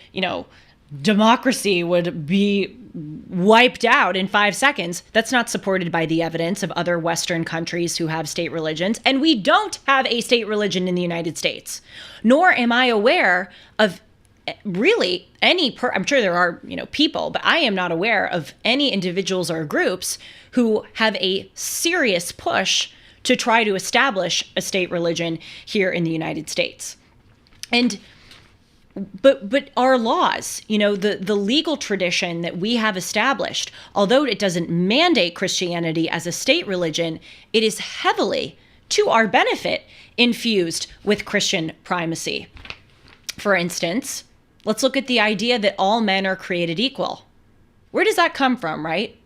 democracy would be wiped out in 5 seconds, that's not supported by the evidence of other Western countries who have state religions. And we don't have a state religion in the United States, nor am I aware of really any, I'm sure there are, people, but I am not aware of any individuals or groups who have a serious push to try to establish a state religion here in the United States. And but our laws, the legal tradition that we have established, although it doesn't mandate Christianity as a state religion, it is heavily, to our benefit, infused with Christian primacy. For instance, let's look at the idea that all men are created equal. Where does that come from, right?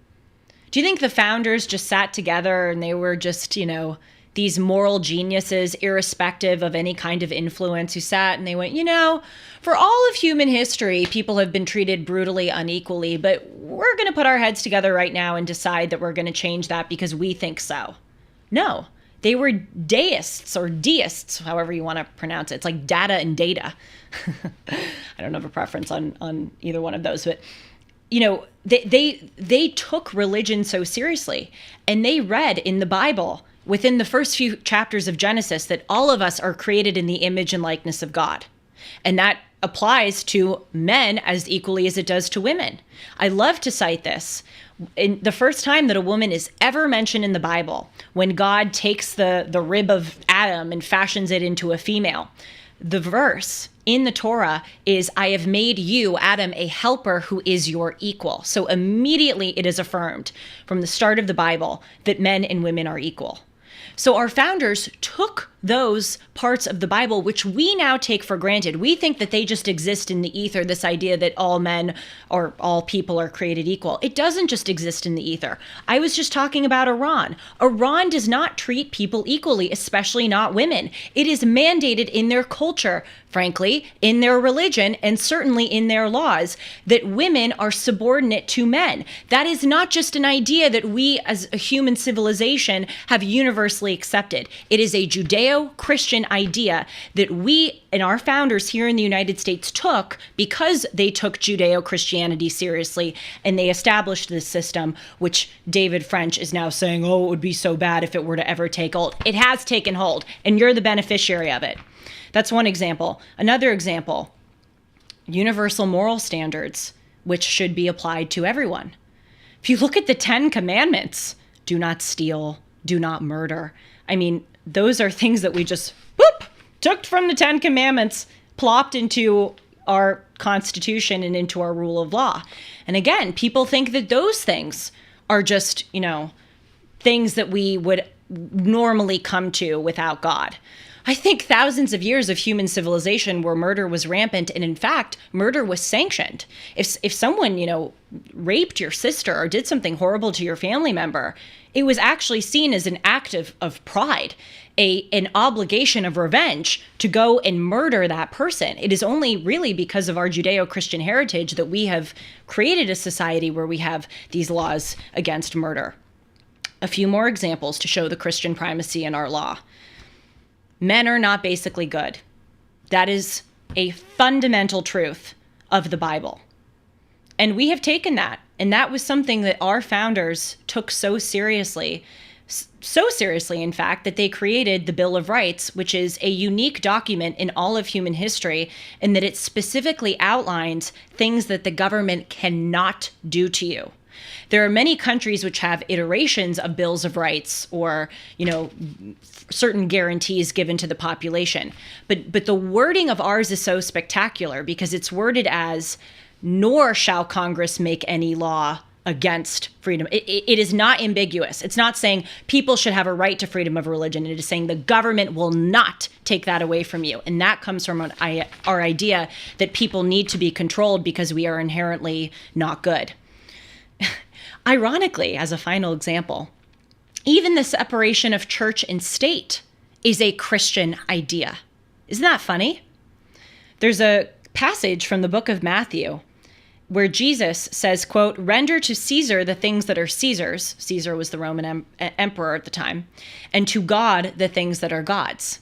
Do you think the founders just sat together and they were just, these moral geniuses, irrespective of any kind of influence, who sat and they went, for all of human history, people have been treated brutally unequally, but we're going to put our heads together right now and decide that we're going to change that because we think so. No, they were deists or deists, however you want to pronounce it. It's like data and data. I don't have a preference on either one of those, but they took religion so seriously, and they read in the Bible within the first few chapters of Genesis that all of us are created in the image and likeness of God. And that applies to men as equally as it does to women. I love to cite this the first time that a woman is ever mentioned in the Bible, when God takes the rib of Adam and fashions it into a female, the verse in the Torah is, I have made you, Adam, a helper who is your equal. So immediately it is affirmed from the start of the Bible that men and women are equal. So our founders took those parts of the Bible, which we now take for granted. We think that they just exist in the ether, this idea that all men or all people are created equal. It doesn't just exist in the ether. I was just talking about Iran. Iran does not treat people equally, especially not women. It is mandated in their culture, frankly, in their religion, and certainly in their laws, that women are subordinate to men. That is not just an idea that we as a human civilization have universally accepted. It is a Judeo-Christian idea that we and our founders here in the United States took because they took Judeo-Christianity seriously, and they established this system, which David French is now saying, oh, it would be so bad if it were to ever take hold. It has taken hold, and you're the beneficiary of it. That's one example. Another example, universal moral standards, which should be applied to everyone. If you look at the 10 Commandments, do not steal, do not murder. I mean, those are things that we just, took from the 10 Commandments, plopped into our Constitution and into our rule of law. And again, people think that those things are just, things that we would normally come to without God. I think thousands of years of human civilization where murder was rampant, and in fact, murder was sanctioned. If someone, raped your sister or did something horrible to your family member, it was actually seen as an act of pride, an obligation of revenge to go and murder that person. It is only really because of our Judeo-Christian heritage that we have created a society where we have these laws against murder. A few more examples to show the Christian primacy in our law. Men are not basically good. That is a fundamental truth of the Bible. And we have taken that. And that was something that our founders took so seriously, in fact, that they created the Bill of Rights, which is a unique document in all of human history, in that it specifically outlines things that the government cannot do to you. There are many countries which have iterations of bills of rights or, certain guarantees given to the population. But the wording of ours is so spectacular because it's worded as, nor shall Congress make any law against freedom. It is not ambiguous. It's not saying people should have a right to freedom of religion. It is saying the government will not take that away from you. And that comes from our idea that people need to be controlled because we are inherently not good. Ironically, as a final example, even the separation of church and state is a Christian idea. Isn't that funny? There's a passage from the book of Matthew where Jesus says, quote, render to Caesar the things that are Caesar's. Caesar was the Roman emperor at the time. And to God the things that are God's.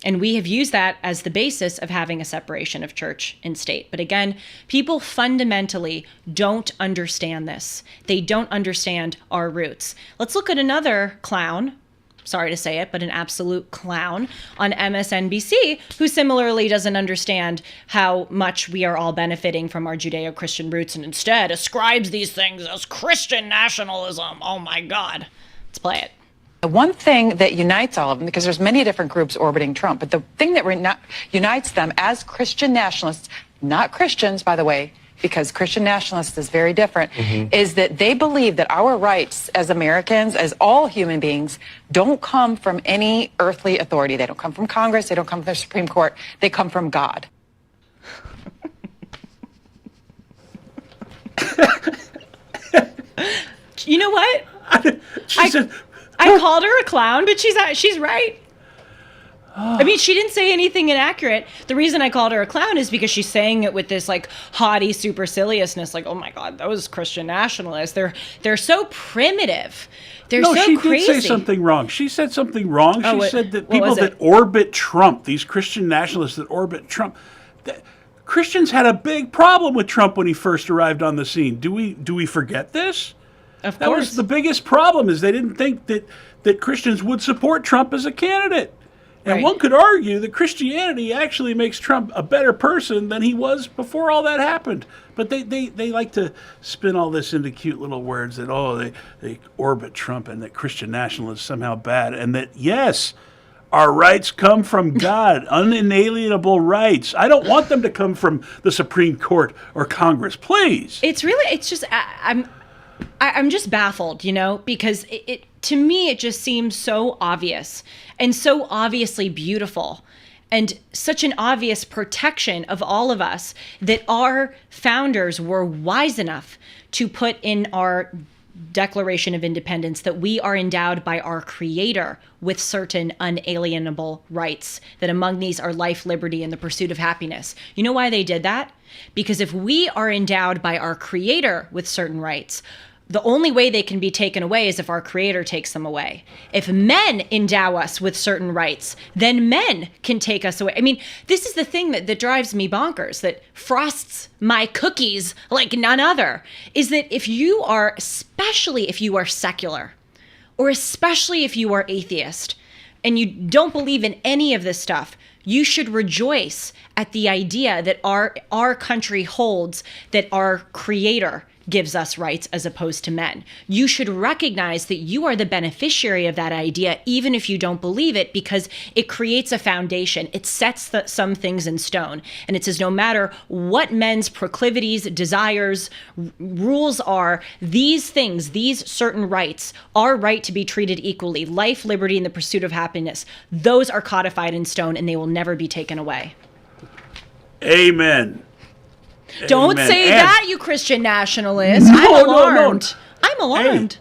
And we have used that as the basis of having a separation of church and state. But again, people fundamentally don't understand this. They don't understand our roots. Let's look at another clown, sorry to say it, but an absolute clown on MSNBC, who similarly doesn't understand how much we are all benefiting from our Judeo-Christian roots and instead ascribes these things as Christian nationalism. Oh my God. Let's play it. One thing that unites all of them, because there's many different groups orbiting Trump, but the thing that unites them as Christian nationalists, not Christians, by the way, because Christian nationalists is very different, is that they believe that our rights as Americans, as all human beings, don't come from any earthly authority. They don't come from Congress. They don't come from the Supreme Court. They come from God. You know what? I called her a clown, but she's right. I mean, she didn't say anything inaccurate. The reason I called her a clown is because she's saying it with this haughty superciliousness, like, oh my God, those Christian nationalists. They're so primitive. They're so crazy. No, she did say something wrong. She said something wrong. She said that people that orbit Trump, these Christian nationalists that orbit Trump, Christians had a big problem with Trump when he first arrived on the scene. Do we forget this? Of course. That was the biggest problem, is they didn't think that Christians would support Trump as a candidate. And one could argue that Christianity actually makes Trump a better person than he was before all that happened. But they like to spin all this into cute little words that, they orbit Trump and that Christian nationalism is somehow bad. And that, yes, our rights come from God, unalienable rights. I don't want them to come from the Supreme Court or Congress, please. It's just, I'm just baffled, because to me, it just seems so obvious and so obviously beautiful and such an obvious protection of all of us that our founders were wise enough to put in our Declaration of Independence that we are endowed by our Creator with certain unalienable rights, that among these are life, liberty, and the pursuit of happiness. You know why they did that? Because if we are endowed by our Creator with certain rights, the only way they can be taken away is if our Creator takes them away. If men endow us with certain rights, then men can take us away. I mean, this is the thing that drives me bonkers, that frosts my cookies like none other, is that especially if you are secular, or especially if you are atheist, and you don't believe in any of this stuff, you should rejoice at the idea that our country holds that our Creator gives us rights as opposed to men. You should recognize that you are the beneficiary of that idea, even if you don't believe it, because it creates a foundation. It sets some things in stone. And it says no matter what men's proclivities, desires, rules are, these things, these certain rights, our right to be treated equally, life, liberty, and the pursuit of happiness, those are codified in stone and they will never be taken away. Amen. Don't say that, you Christian nationalist. I'm alarmed. No. I'm alarmed.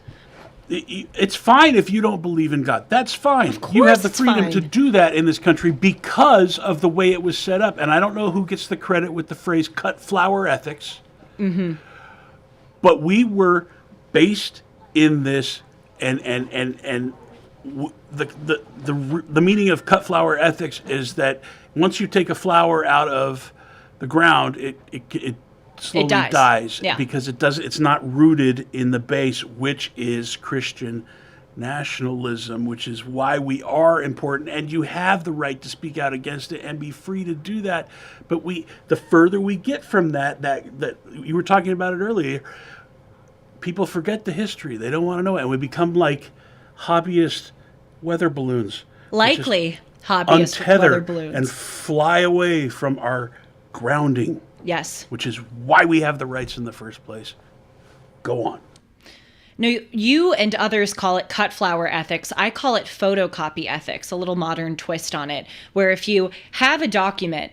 Hey, it's fine if you don't believe in God. That's fine. You have the freedom to do that in this country because of the way it was set up. And I don't know who gets the credit with the phrase cut flower ethics. Mm-hmm. But we were based in this, and the meaning of cut flower ethics is that once you take a flower out of the ground, it slowly dies because it's not rooted in the base, which is Christian nationalism, which is why we are important, and you have the right to speak out against it and be free to do that. But the further we get from that you were talking about it earlier, people forget the history. They don't want to know it, and we become like hobbyist weather balloons. Likely hobbyist weather balloons. And fly away from our grounding. Yes. Which is why we have the rights in the first place. Go on. No, you and others call it cut flower ethics. I call it photocopy ethics, a little modern twist on it, where if you have a document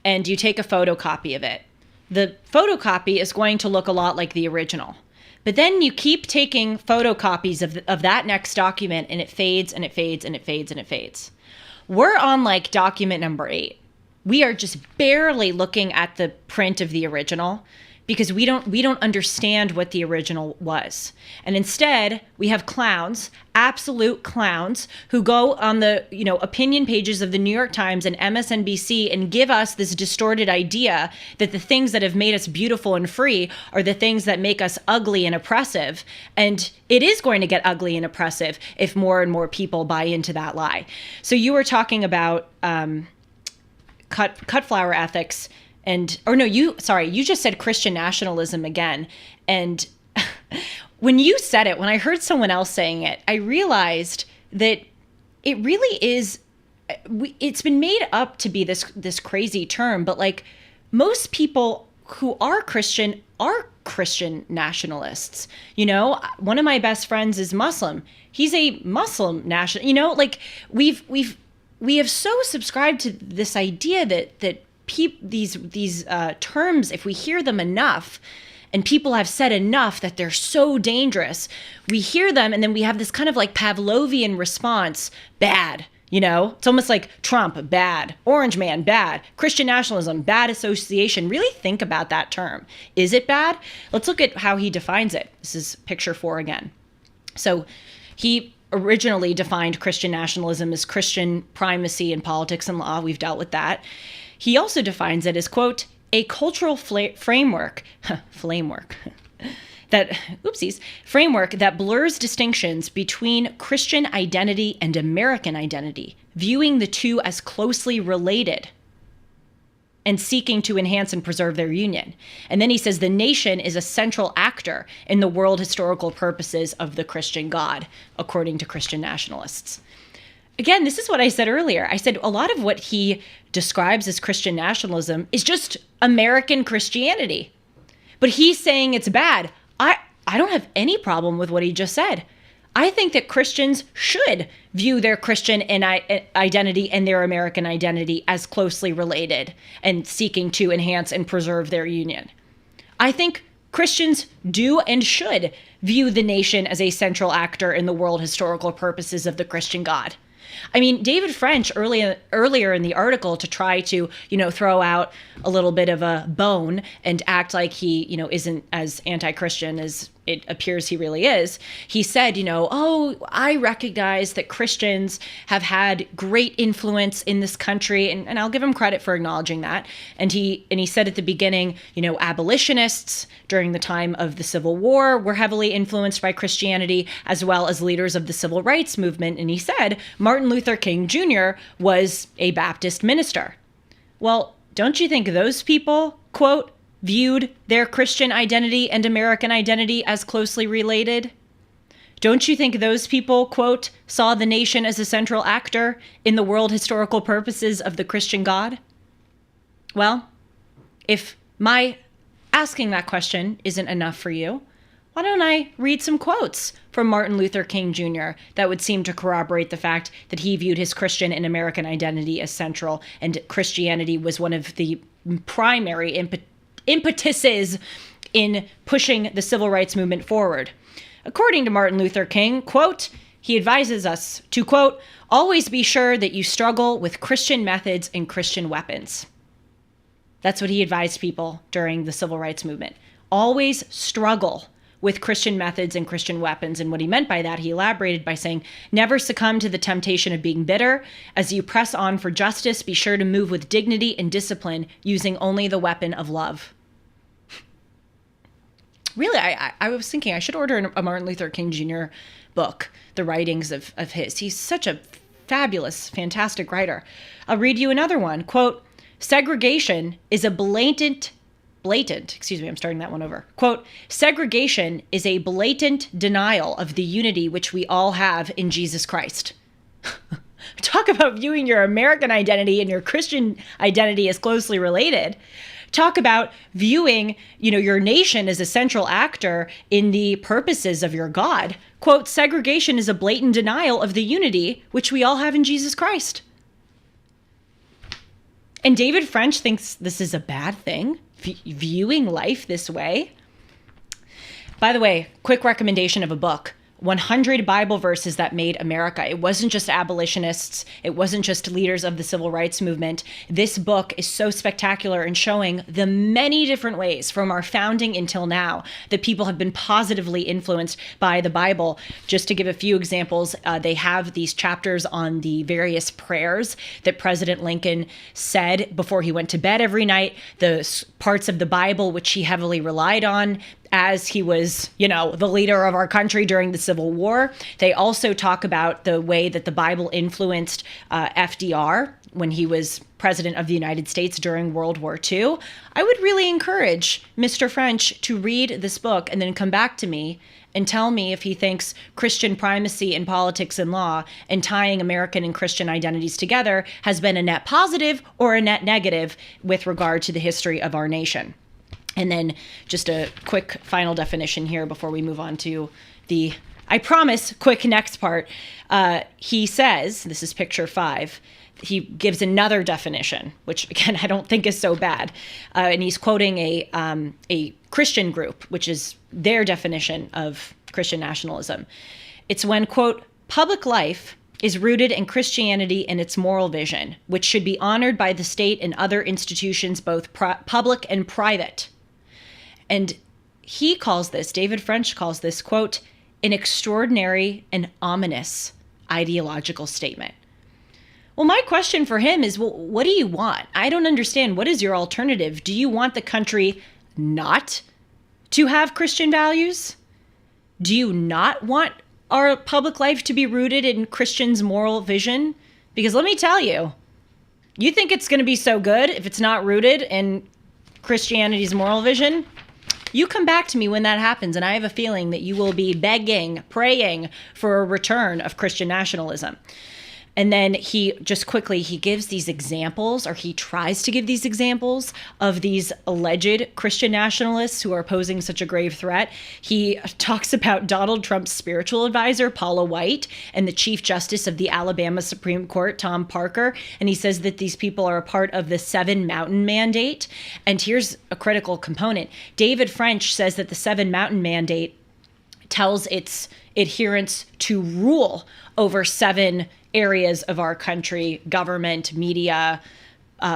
and you take a photocopy of it, the photocopy is going to look a lot like the original. But then you keep taking photocopies of that next document and it fades and it fades and it fades and it fades. We're on like document number 8. We are just barely looking at the print of the original because we don't understand what the original was. And instead, we have clowns, absolute clowns, who go on the opinion pages of the New York Times and MSNBC and give us this distorted idea that the things that have made us beautiful and free are the things that make us ugly and oppressive. And it is going to get ugly and oppressive if more and more people buy into that lie. So you were talking about cut flower ethics, you just said Christian nationalism again. And when you said it, when I heard someone else saying it, I realized that it really is, it's been made up to be this crazy term, but like most people who are Christian nationalists. One of my best friends is Muslim. He's a Muslim national, we have so subscribed to this idea that these terms, if we hear them enough, and people have said enough that they're so dangerous, we hear them and then we have this kind of like Pavlovian response, bad. It's almost like Trump, bad. Orange man, bad. Christian nationalism, bad association. Really think about that term. Is it bad? Let's look at how he defines it. This is picture 4 again. So he originally defined Christian nationalism as Christian primacy in politics and law. We've dealt with that. He also defines it as, quote, a cultural framework that framework that blurs distinctions between Christian identity and American identity, viewing the two as closely related and seeking to enhance and preserve their union. And then he says the nation is a central actor in the world historical purposes of the Christian God, according to Christian nationalists. Again, this is what I said earlier. I said a lot of what he describes as Christian nationalism is just American Christianity. But he's saying it's bad. I don't have any problem with what he just said. I think that Christians should view their Christian identity and their American identity as closely related and seeking to enhance and preserve their union. I think Christians do and should view the nation as a central actor in the world historical purposes of the Christian God. I mean, David French earlier in the article, to try to, throw out a little bit of a bone and act like he, isn't as anti-Christian as it appears he really is. He said, I recognize that Christians have had great influence in this country, and I'll give him credit for acknowledging that. And he said at the beginning, abolitionists during the time of the Civil War were heavily influenced by Christianity, as well as leaders of the civil rights movement. And he said Martin Luther King Jr. was a Baptist minister. Well, don't you think those people, quote, viewed their Christian identity and American identity as closely related? Don't you think those people, quote, saw the nation as a central actor in the world historical purposes of the Christian God? Well, if my asking that question isn't enough for you, why don't I read some quotes from Martin Luther King Jr. that would seem to corroborate the fact that he viewed his Christian and American identity as central, and Christianity was one of the primary impetuses in pushing the civil rights movement forward. According to Martin Luther King, quote, he advises us to, quote, always be sure that you struggle with Christian methods and Christian weapons. That's what he advised people during the civil rights movement. Always struggle with Christian methods and Christian weapons. And what he meant by that, he elaborated by saying, never succumb to the temptation of being bitter. As you press on for justice, be sure to move with dignity and discipline, using only the weapon of love. Really, I was thinking I should order a Martin Luther King Jr. book, the writings of his. He's such a fabulous, fantastic writer. I'll read you another one. Quote, segregation is a blatant, I'm starting that one over. Quote, segregation is a blatant denial of the unity which we all have in Jesus Christ. Talk about viewing your American identity and your Christian identity as closely related. Talk about viewing, your nation as a central actor in the purposes of your God. Quote, segregation is a blatant denial of the unity which we all have in Jesus Christ. And David French thinks this is a bad thing, viewing life this way. By the way, quick recommendation of a book. 100 Bible verses that made America. It wasn't just abolitionists. It wasn't just leaders of the civil rights movement. This book is so spectacular in showing the many different ways from our founding until now that people have been positively influenced by the Bible. Just to give a few examples, they have these chapters on the various prayers that President Lincoln said before he went to bed every night, the parts of the Bible which he heavily relied on as he was, the leader of our country during the Civil War. They also talk about the way that the Bible influenced FDR when he was president of the United States during World War II. I would really encourage Mr. French to read this book and then come back to me and tell me if he thinks Christian primacy in politics and law and tying American and Christian identities together has been a net positive or a net negative with regard to the history of our nation. And then just a quick final definition here before we move on to the, I promise, quick next part. He says, this is picture 5, he gives another definition, which again, I don't think is so bad. And he's quoting a Christian group, which is their definition of Christian nationalism. It's when, quote, public life is rooted in Christianity and its moral vision, which should be honored by the state and other institutions, both public and private. And he calls this, David French calls this, quote, an extraordinary and ominous ideological statement. Well, my question for him is, well, what do you want? I don't understand. What is your alternative? Do you want the country not to have Christian values? Do you not want our public life to be rooted in Christians' moral vision? Because let me tell you, you think it's going to be so good if it's not rooted in Christianity's moral vision? You come back to me when that happens, and I have a feeling that you will be begging, praying for a return of Christian nationalism. And then he gives these examples, or he tries to give these examples of these alleged Christian nationalists who are posing such a grave threat. He talks about Donald Trump's spiritual advisor, Paula White, and the Chief Justice of the Alabama Supreme Court, Tom Parker. And he says that these people are a part of the 7 Mountain Mandate. And here's a critical component. David French says that the 7 Mountain Mandate tells its adherents to rule over 7 areas of our country: government, media,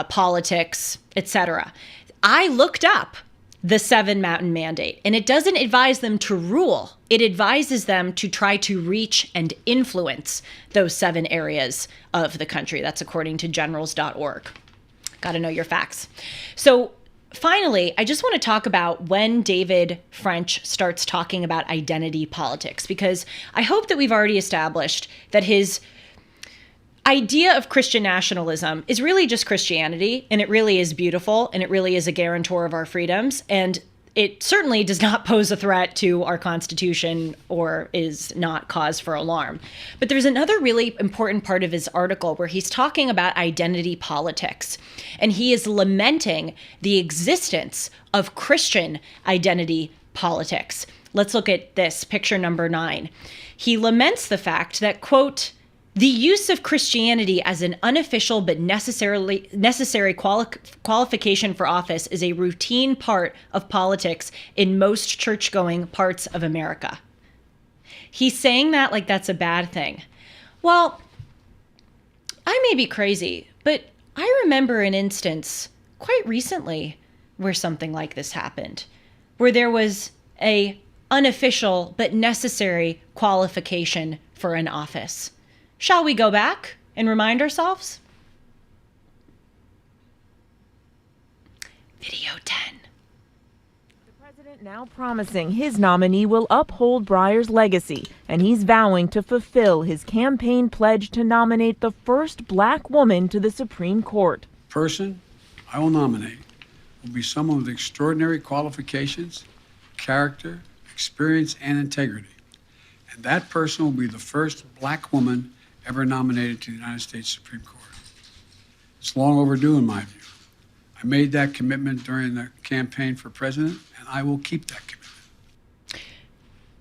politics, etc. I looked up the 7 Mountain Mandate, and it doesn't advise them to rule. It advises them to try to reach and influence those 7 areas of the country. That's according to generals.org. Got to know your facts. So finally, I just want to talk about when David French starts talking about identity politics, because I hope that we've already established that his idea of Christian nationalism is really just Christianity, and it really is beautiful, and it really is a guarantor of our freedoms, and it certainly does not pose a threat to our Constitution or is not cause for alarm. But there's another really important part of his article where he's talking about identity politics, and he is lamenting the existence of Christian identity politics. Let's look at this, picture number 9. He laments the fact that, quote, "The use of Christianity as an unofficial but necessary qualification for office is a routine part of politics in most church-going parts of America." He's saying that like that's a bad thing. Well, I may be crazy, but I remember an instance quite recently where something like this happened, where there was a unofficial but necessary qualification for an office. Shall we go back and remind ourselves? Video 10. The president now promising his nominee will uphold Breyer's legacy, and he's vowing to fulfill his campaign pledge to nominate the first black woman to the Supreme Court. Person I will nominate will be someone with extraordinary qualifications, character, experience, and integrity. And that person will be the first black woman ever nominated to the United States Supreme Court. It's long overdue in my view. I made that commitment during the campaign for president, and I will keep that commitment.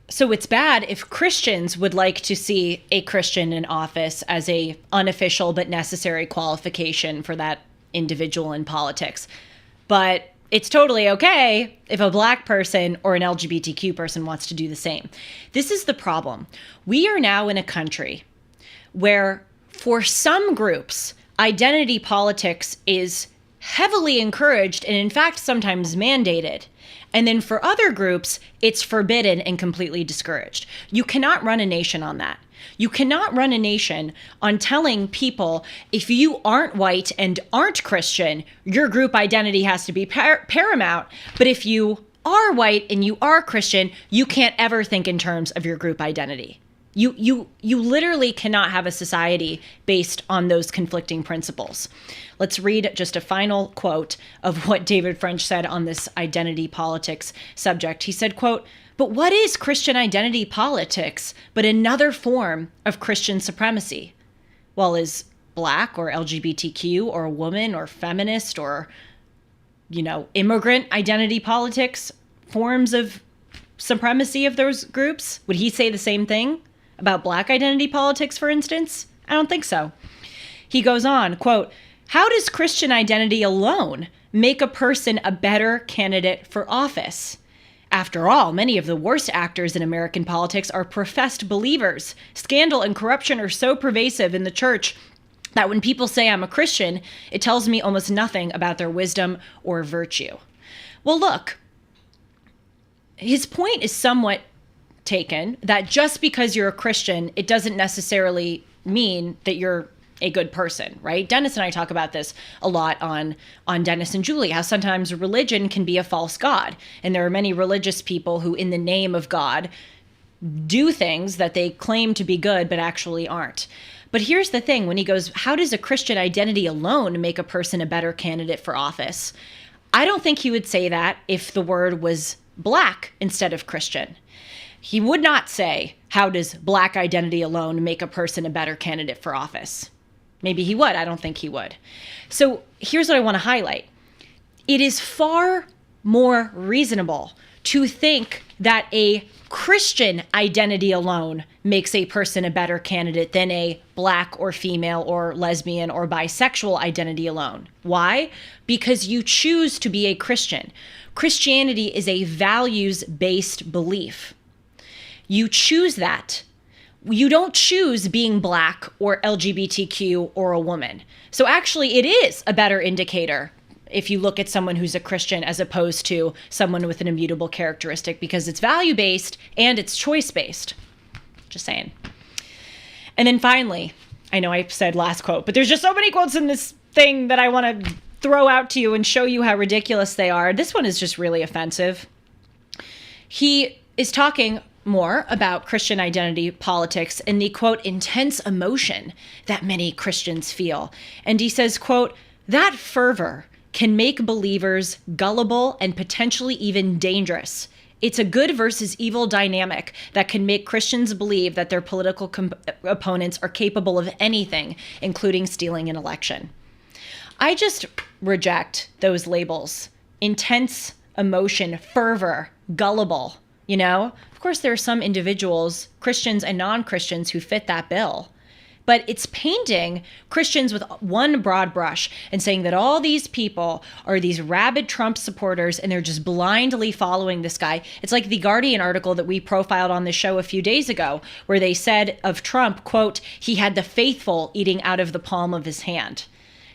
So it's bad if Christians would like to see a Christian in office as a unofficial but necessary qualification for that individual in politics. But it's totally okay if a black person or an LGBTQ person wants to do the same. This is the problem. We are now in a country where for some groups, identity politics is heavily encouraged and in fact sometimes mandated. And then for other groups, it's forbidden and completely discouraged. You cannot run a nation on that. You cannot run a nation on telling people if you aren't white and aren't Christian, your group identity has to be paramount. But if you are white and you are Christian, you can't ever think in terms of your group identity. You literally cannot have a society based on those conflicting principles. Let's read just a final quote of what David French said on this identity politics subject. He said, quote, "But what is Christian identity politics but another form of Christian supremacy? Well, is black or LGBTQ or a woman or feminist or, immigrant identity politics forms of supremacy of those groups? Would he say the same thing about black identity politics, for instance? I don't think so." He goes on, quote, "How does Christian identity alone make a person a better candidate for office? After all, many of the worst actors in American politics are professed believers. Scandal and corruption are so pervasive in the church that when people say I'm a Christian, it tells me almost nothing about their wisdom or virtue." Well, look, his point is somewhat taken that just because you're a Christian, it doesn't necessarily mean that you're a good person, right? Dennis and I talk about this a lot on Dennis and Julie, how sometimes religion can be a false god. And there are many religious people who, in the name of God, do things that they claim to be good, but actually aren't. But here's the thing, when he goes, how does a Christian identity alone make a person a better candidate for office? I don't think he would say that if the word was black instead of Christian. He would not say, how does black identity alone make a person a better candidate for office? Maybe he would. I don't think he would. So here's what I want to highlight. It is far more reasonable to think that a Christian identity alone makes a person a better candidate than a black or female or lesbian or bisexual identity alone. Why? Because you choose to be a Christian. Christianity is a values-based belief. You choose that. You don't choose being black or LGBTQ or a woman. So actually, it is a better indicator if you look at someone who's a Christian as opposed to someone with an immutable characteristic, because it's value-based and it's choice-based. Just saying. And then finally, I know I said last quote, but there's just so many quotes in this thing that I want to throw out to you and show you how ridiculous they are. This one is just really offensive. He is talking more about Christian identity politics and the, quote, intense emotion that many Christians feel. And he says, quote, that fervor can make believers gullible and potentially even dangerous. It's a good versus evil dynamic that can make Christians believe that their political opponents are capable of anything, including stealing an election. I just reject those labels. Intense emotion, fervor, gullible, you know? Of course, there are some individuals, Christians and non-Christians, who fit that bill. But it's painting Christians with one broad brush and saying that all these people are these rabid Trump supporters and they're just blindly following this guy. It's like the Guardian article that we profiled on the show a few days ago, where they said of Trump, quote, he had the faithful eating out of the palm of his hand.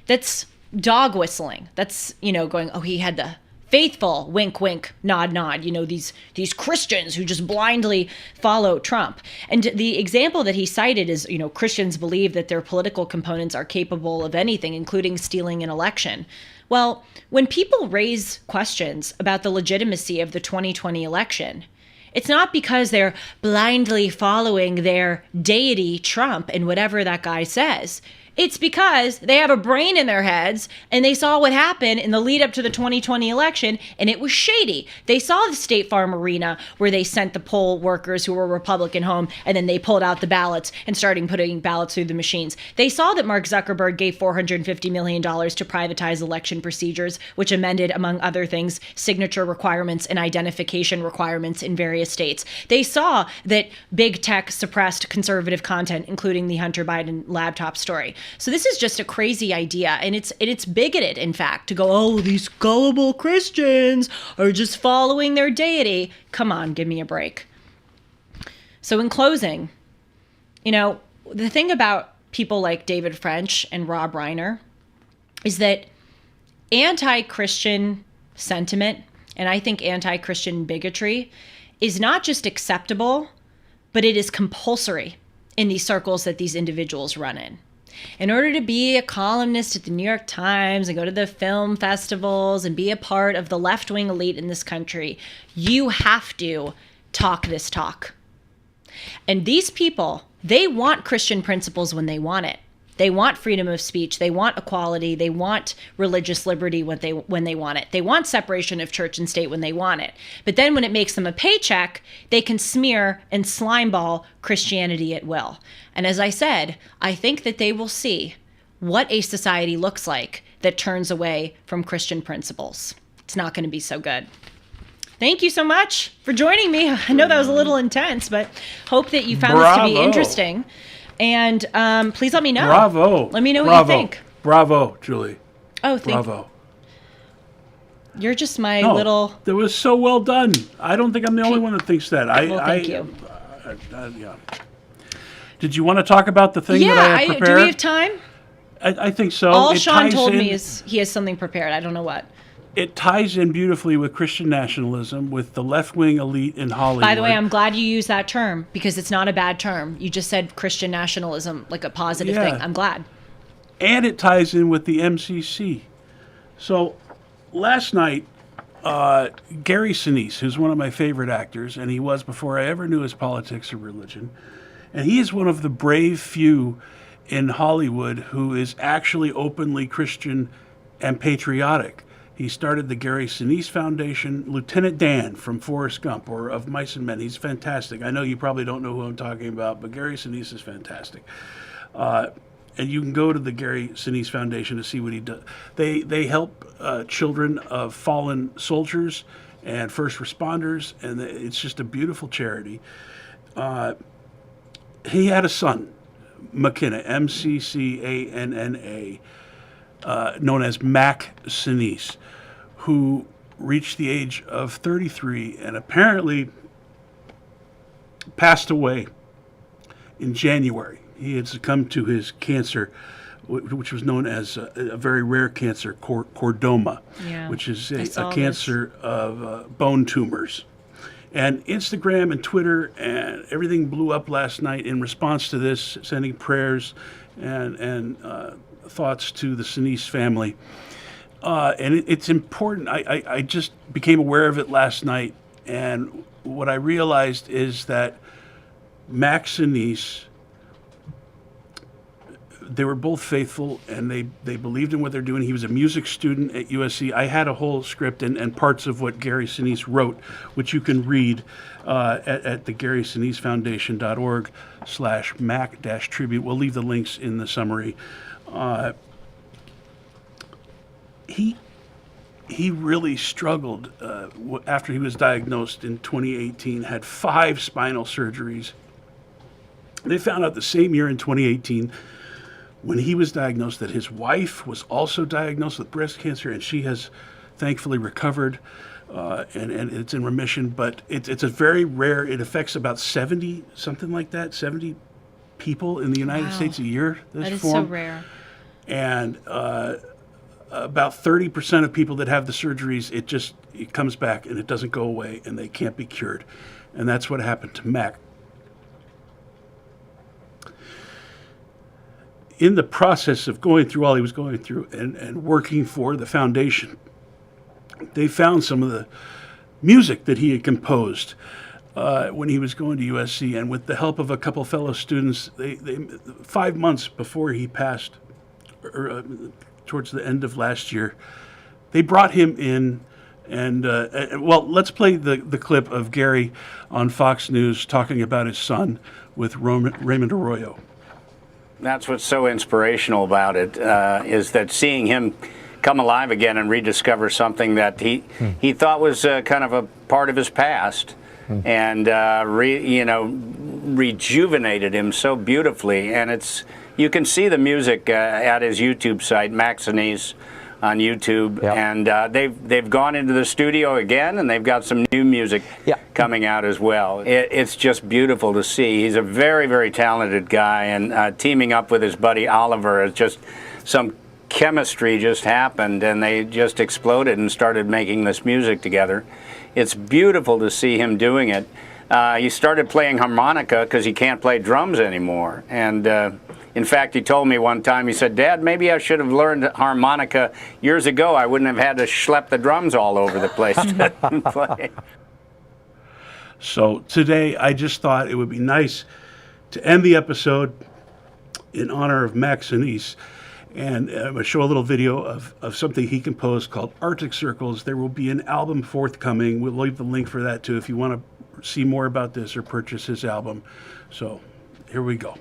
That's dog whistling. That's, you know, going, oh, he had the faithful, wink, wink, nod, nod, you know, these Christians who just blindly follow Trump. And the example that he cited is, you know, Christians believe that their political components are capable of anything, including stealing an election. Well, when people raise questions about the legitimacy of the 2020 election, it's not because they're blindly following their deity, Trump, and whatever that guy says. It's because they have a brain in their heads and they saw what happened in the lead up to the 2020 election, and it was shady. They saw the State Farm Arena where they sent the poll workers who were Republican home, and then they pulled out the ballots and started putting ballots through the machines. They saw that Mark Zuckerberg gave $450 million to privatize election procedures, which amended, among other things, signature requirements and identification requirements in various states. They saw that big tech suppressed conservative content, including the Hunter Biden laptop story. So this is just a crazy idea, and it's bigoted, in fact, to go, oh, these gullible Christians are just following their deity. Come on, give me a break. So in closing, you know, the thing about people like David French and Rob Reiner is that anti-Christian sentiment, and I think anti-Christian bigotry, is not just acceptable, but it is compulsory in these circles that these individuals run in. In order to be a columnist at the New York Times and go to the film festivals and be a part of the left-wing elite in this country, you have to talk this talk. And these people, they want Christian principles when they want it. They want freedom of speech. They want equality. They want religious liberty when they want it. They want separation of church and state when they want it. But then when it makes them a paycheck, they can smear and slimeball Christianity at will. And as I said, I think that they will see what a society looks like that turns away from Christian principles. It's not going to be so good. Thank you so much for joining me. I know that was a little intense, but hope that you found this to be interesting. And please let me know. Bravo. Let me know what you think. Bravo, Julie. Oh, thank you. Bravo. You're just my little... That was so well done. I don't think I'm the only one that thinks that. Thank you. Yeah. Did you want to talk about the thing that I had prepared? Do we have time? I think so. All Sean told me is he has something prepared. I don't know what. It ties in beautifully with Christian nationalism, with the left-wing elite in Hollywood. By the way, I'm glad you used that term because it's not a bad term. You just said Christian nationalism like a positive thing. I'm glad. and it ties in with the MCC. So last night, Gary Sinise, who's one of my favorite actors, and he was before I ever knew his politics or religion, and he is one of the brave few in Hollywood who is actually openly Christian and patriotic. He started the Gary Sinise Foundation. Lieutenant Dan from Forrest Gump or of Mice and Men. He's fantastic. I know you probably don't know who I'm talking about, but Gary Sinise is fantastic. And you can go to the Gary Sinise Foundation to see what he does. They help children of fallen soldiers and first responders, and it's just a beautiful charity. He had a son, McCanna, McCanna, known as Mac Sinise, who reached the age of 33 and apparently passed away in January. He had succumbed to his cancer, which was known as a very rare cancer, chordoma, which is a cancer of bone tumors. And Instagram and Twitter and everything blew up last night in response to this, sending prayers and thoughts to the Sinise family. And it's important. I just became aware of it last night, and what I realized is that Max Sinise, they were both faithful, and they believed in what they're doing. He was a music student at USC. I had a whole script and parts of what Gary Sinise wrote, which you can read at the GarySinise.org/Mac-tribute. We'll leave the links in the summary. He really struggled after he was diagnosed in 2018, had 5 spinal surgeries. They found out the same year in 2018 when he was diagnosed that his wife was also diagnosed with breast cancer, and she has thankfully recovered and it's in remission. But it's a very rare, it affects about 70, something like that, 70 people in the United States a year. That is so rare. And about 30% of people that have the surgeries, it comes back and it doesn't go away and they can't be cured. And that's what happened to Mac. In the process of going through all he was going through and working for the foundation, they found some of the music that he had composed when he was going to USC. And with the help of a couple fellow students, they 5 months before he passed, or towards the end of last year, they brought him in. And, well, let's play the clip of Gary on Fox News talking about his son with Raymond Arroyo. That's what's so inspirational about it, is that seeing him come alive again and rediscover something that he thought was kind of a part of his past, and rejuvenated him so beautifully. And you can see the music at his YouTube site, Max Sinise, on YouTube, and they've gone into the studio again, and they've got some new music coming out as well. It's just beautiful to see. He's a very, very talented guy, and teaming up with his buddy Oliver, it's just some chemistry just happened, and they just exploded and started making this music together. It's beautiful to see him doing it. He started playing harmonica because he can't play drums anymore, and in fact, he told me one time, he said, "Dad, maybe I should have learned harmonica years ago. I wouldn't have had to schlep the drums all over the place to play." So today, I just thought it would be nice to end the episode in honor of Max Sinise. And I'm going to show a little video of something he composed called Arctic Circles. There will be an album forthcoming. We'll leave the link for that, too, if you want to see more about this or purchase his album. So here we go.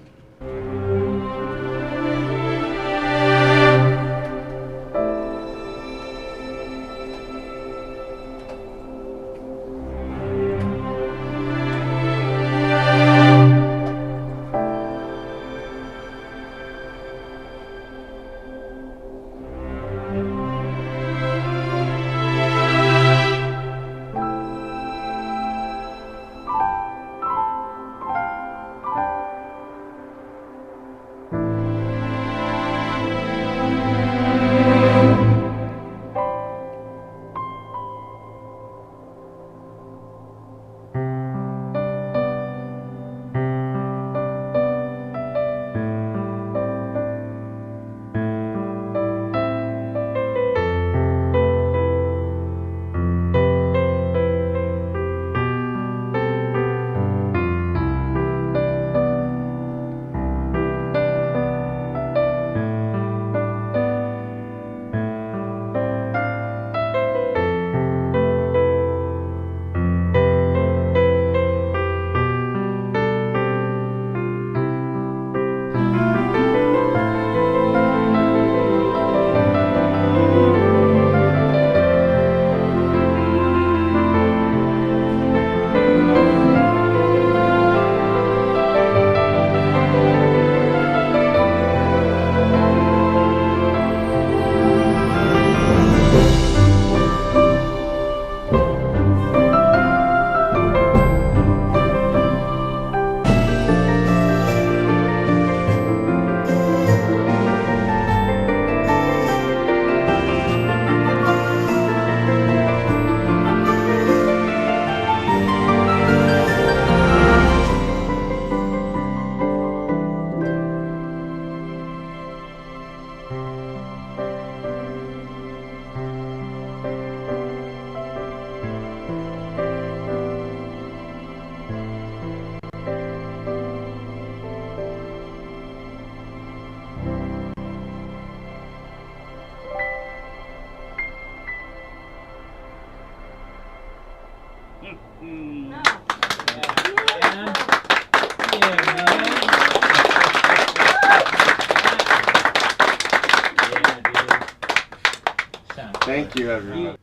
Thank you, everyone.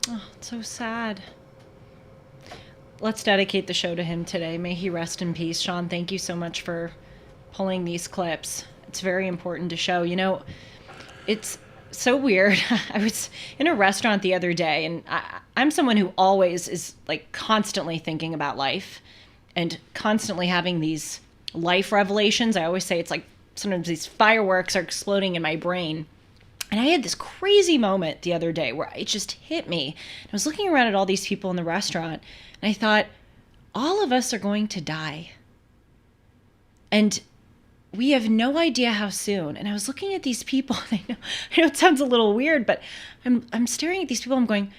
Oh, it's so sad. Let's dedicate the show to him today. May he rest in peace. Sean, thank you so much for pulling these clips. It's very important to show. You know, it's so weird. I was in a restaurant the other day, and I'm someone who always is like constantly thinking about life and constantly having these life revelations. I always say it's like sometimes these fireworks are exploding in my brain. And I had this crazy moment the other day where it just hit me. I was looking around at all these people in the restaurant, and I thought, all of us are going to die. And we have no idea how soon. And I was looking at these people, and I know it sounds a little weird, but I'm staring at these people, I'm going,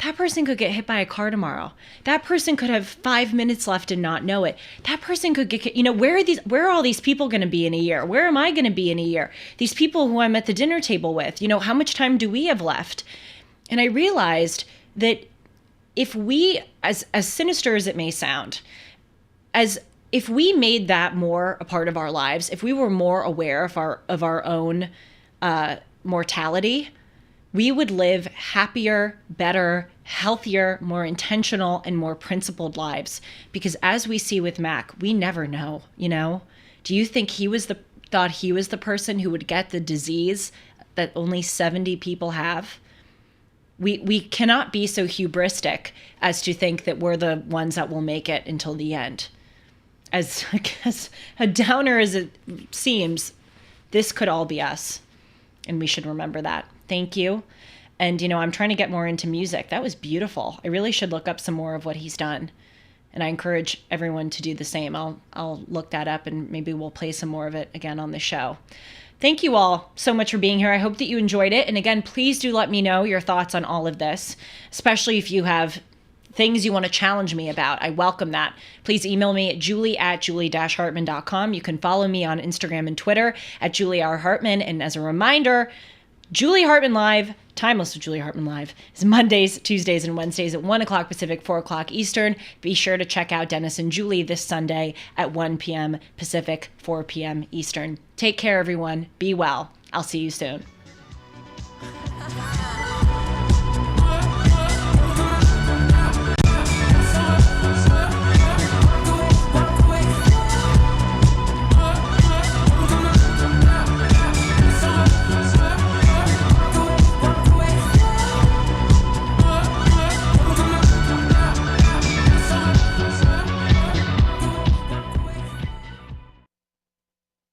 that person could get hit by a car tomorrow. That person could have 5 minutes left and not know it. That person could get, where are all these people going to be in a year? Where am I going to be in a year? These people who I'm at the dinner table with, how much time do we have left? And I realized that if we, as sinister as it may sound, if we made that more a part of our lives, if we were more aware of our own mortality, we would live happier, better, healthier, more intentional, and more principled lives. Because as we see with Mac, we never know, Do you think thought he was the person who would get the disease that only 70 people have? We cannot be so hubristic as to think that we're the ones that will make it until the end. As a downer as it seems, this could all be us. And we should remember that. Thank you. And, I'm trying to get more into music. That was beautiful. I really should look up some more of what he's done. And I encourage everyone to do the same. I'll look that up, and maybe we'll play some more of it again on the show. Thank you all so much for being here. I hope that you enjoyed it. And again, please do let me know your thoughts on all of this, especially if you have things you want to challenge me about. I welcome that. Please email me at julie@julie-hartman.com. You can follow me on Instagram and Twitter at Julie R. Hartman. And as a reminder, Julie Hartman Live, Timeless with Julie Hartman Live, is Mondays, Tuesdays, and Wednesdays at 1 o'clock Pacific, 4 o'clock Eastern. Be sure to check out Dennis and Julie this Sunday at 1 p.m. Pacific, 4 p.m. Eastern. Take care, everyone. Be well. I'll see you soon.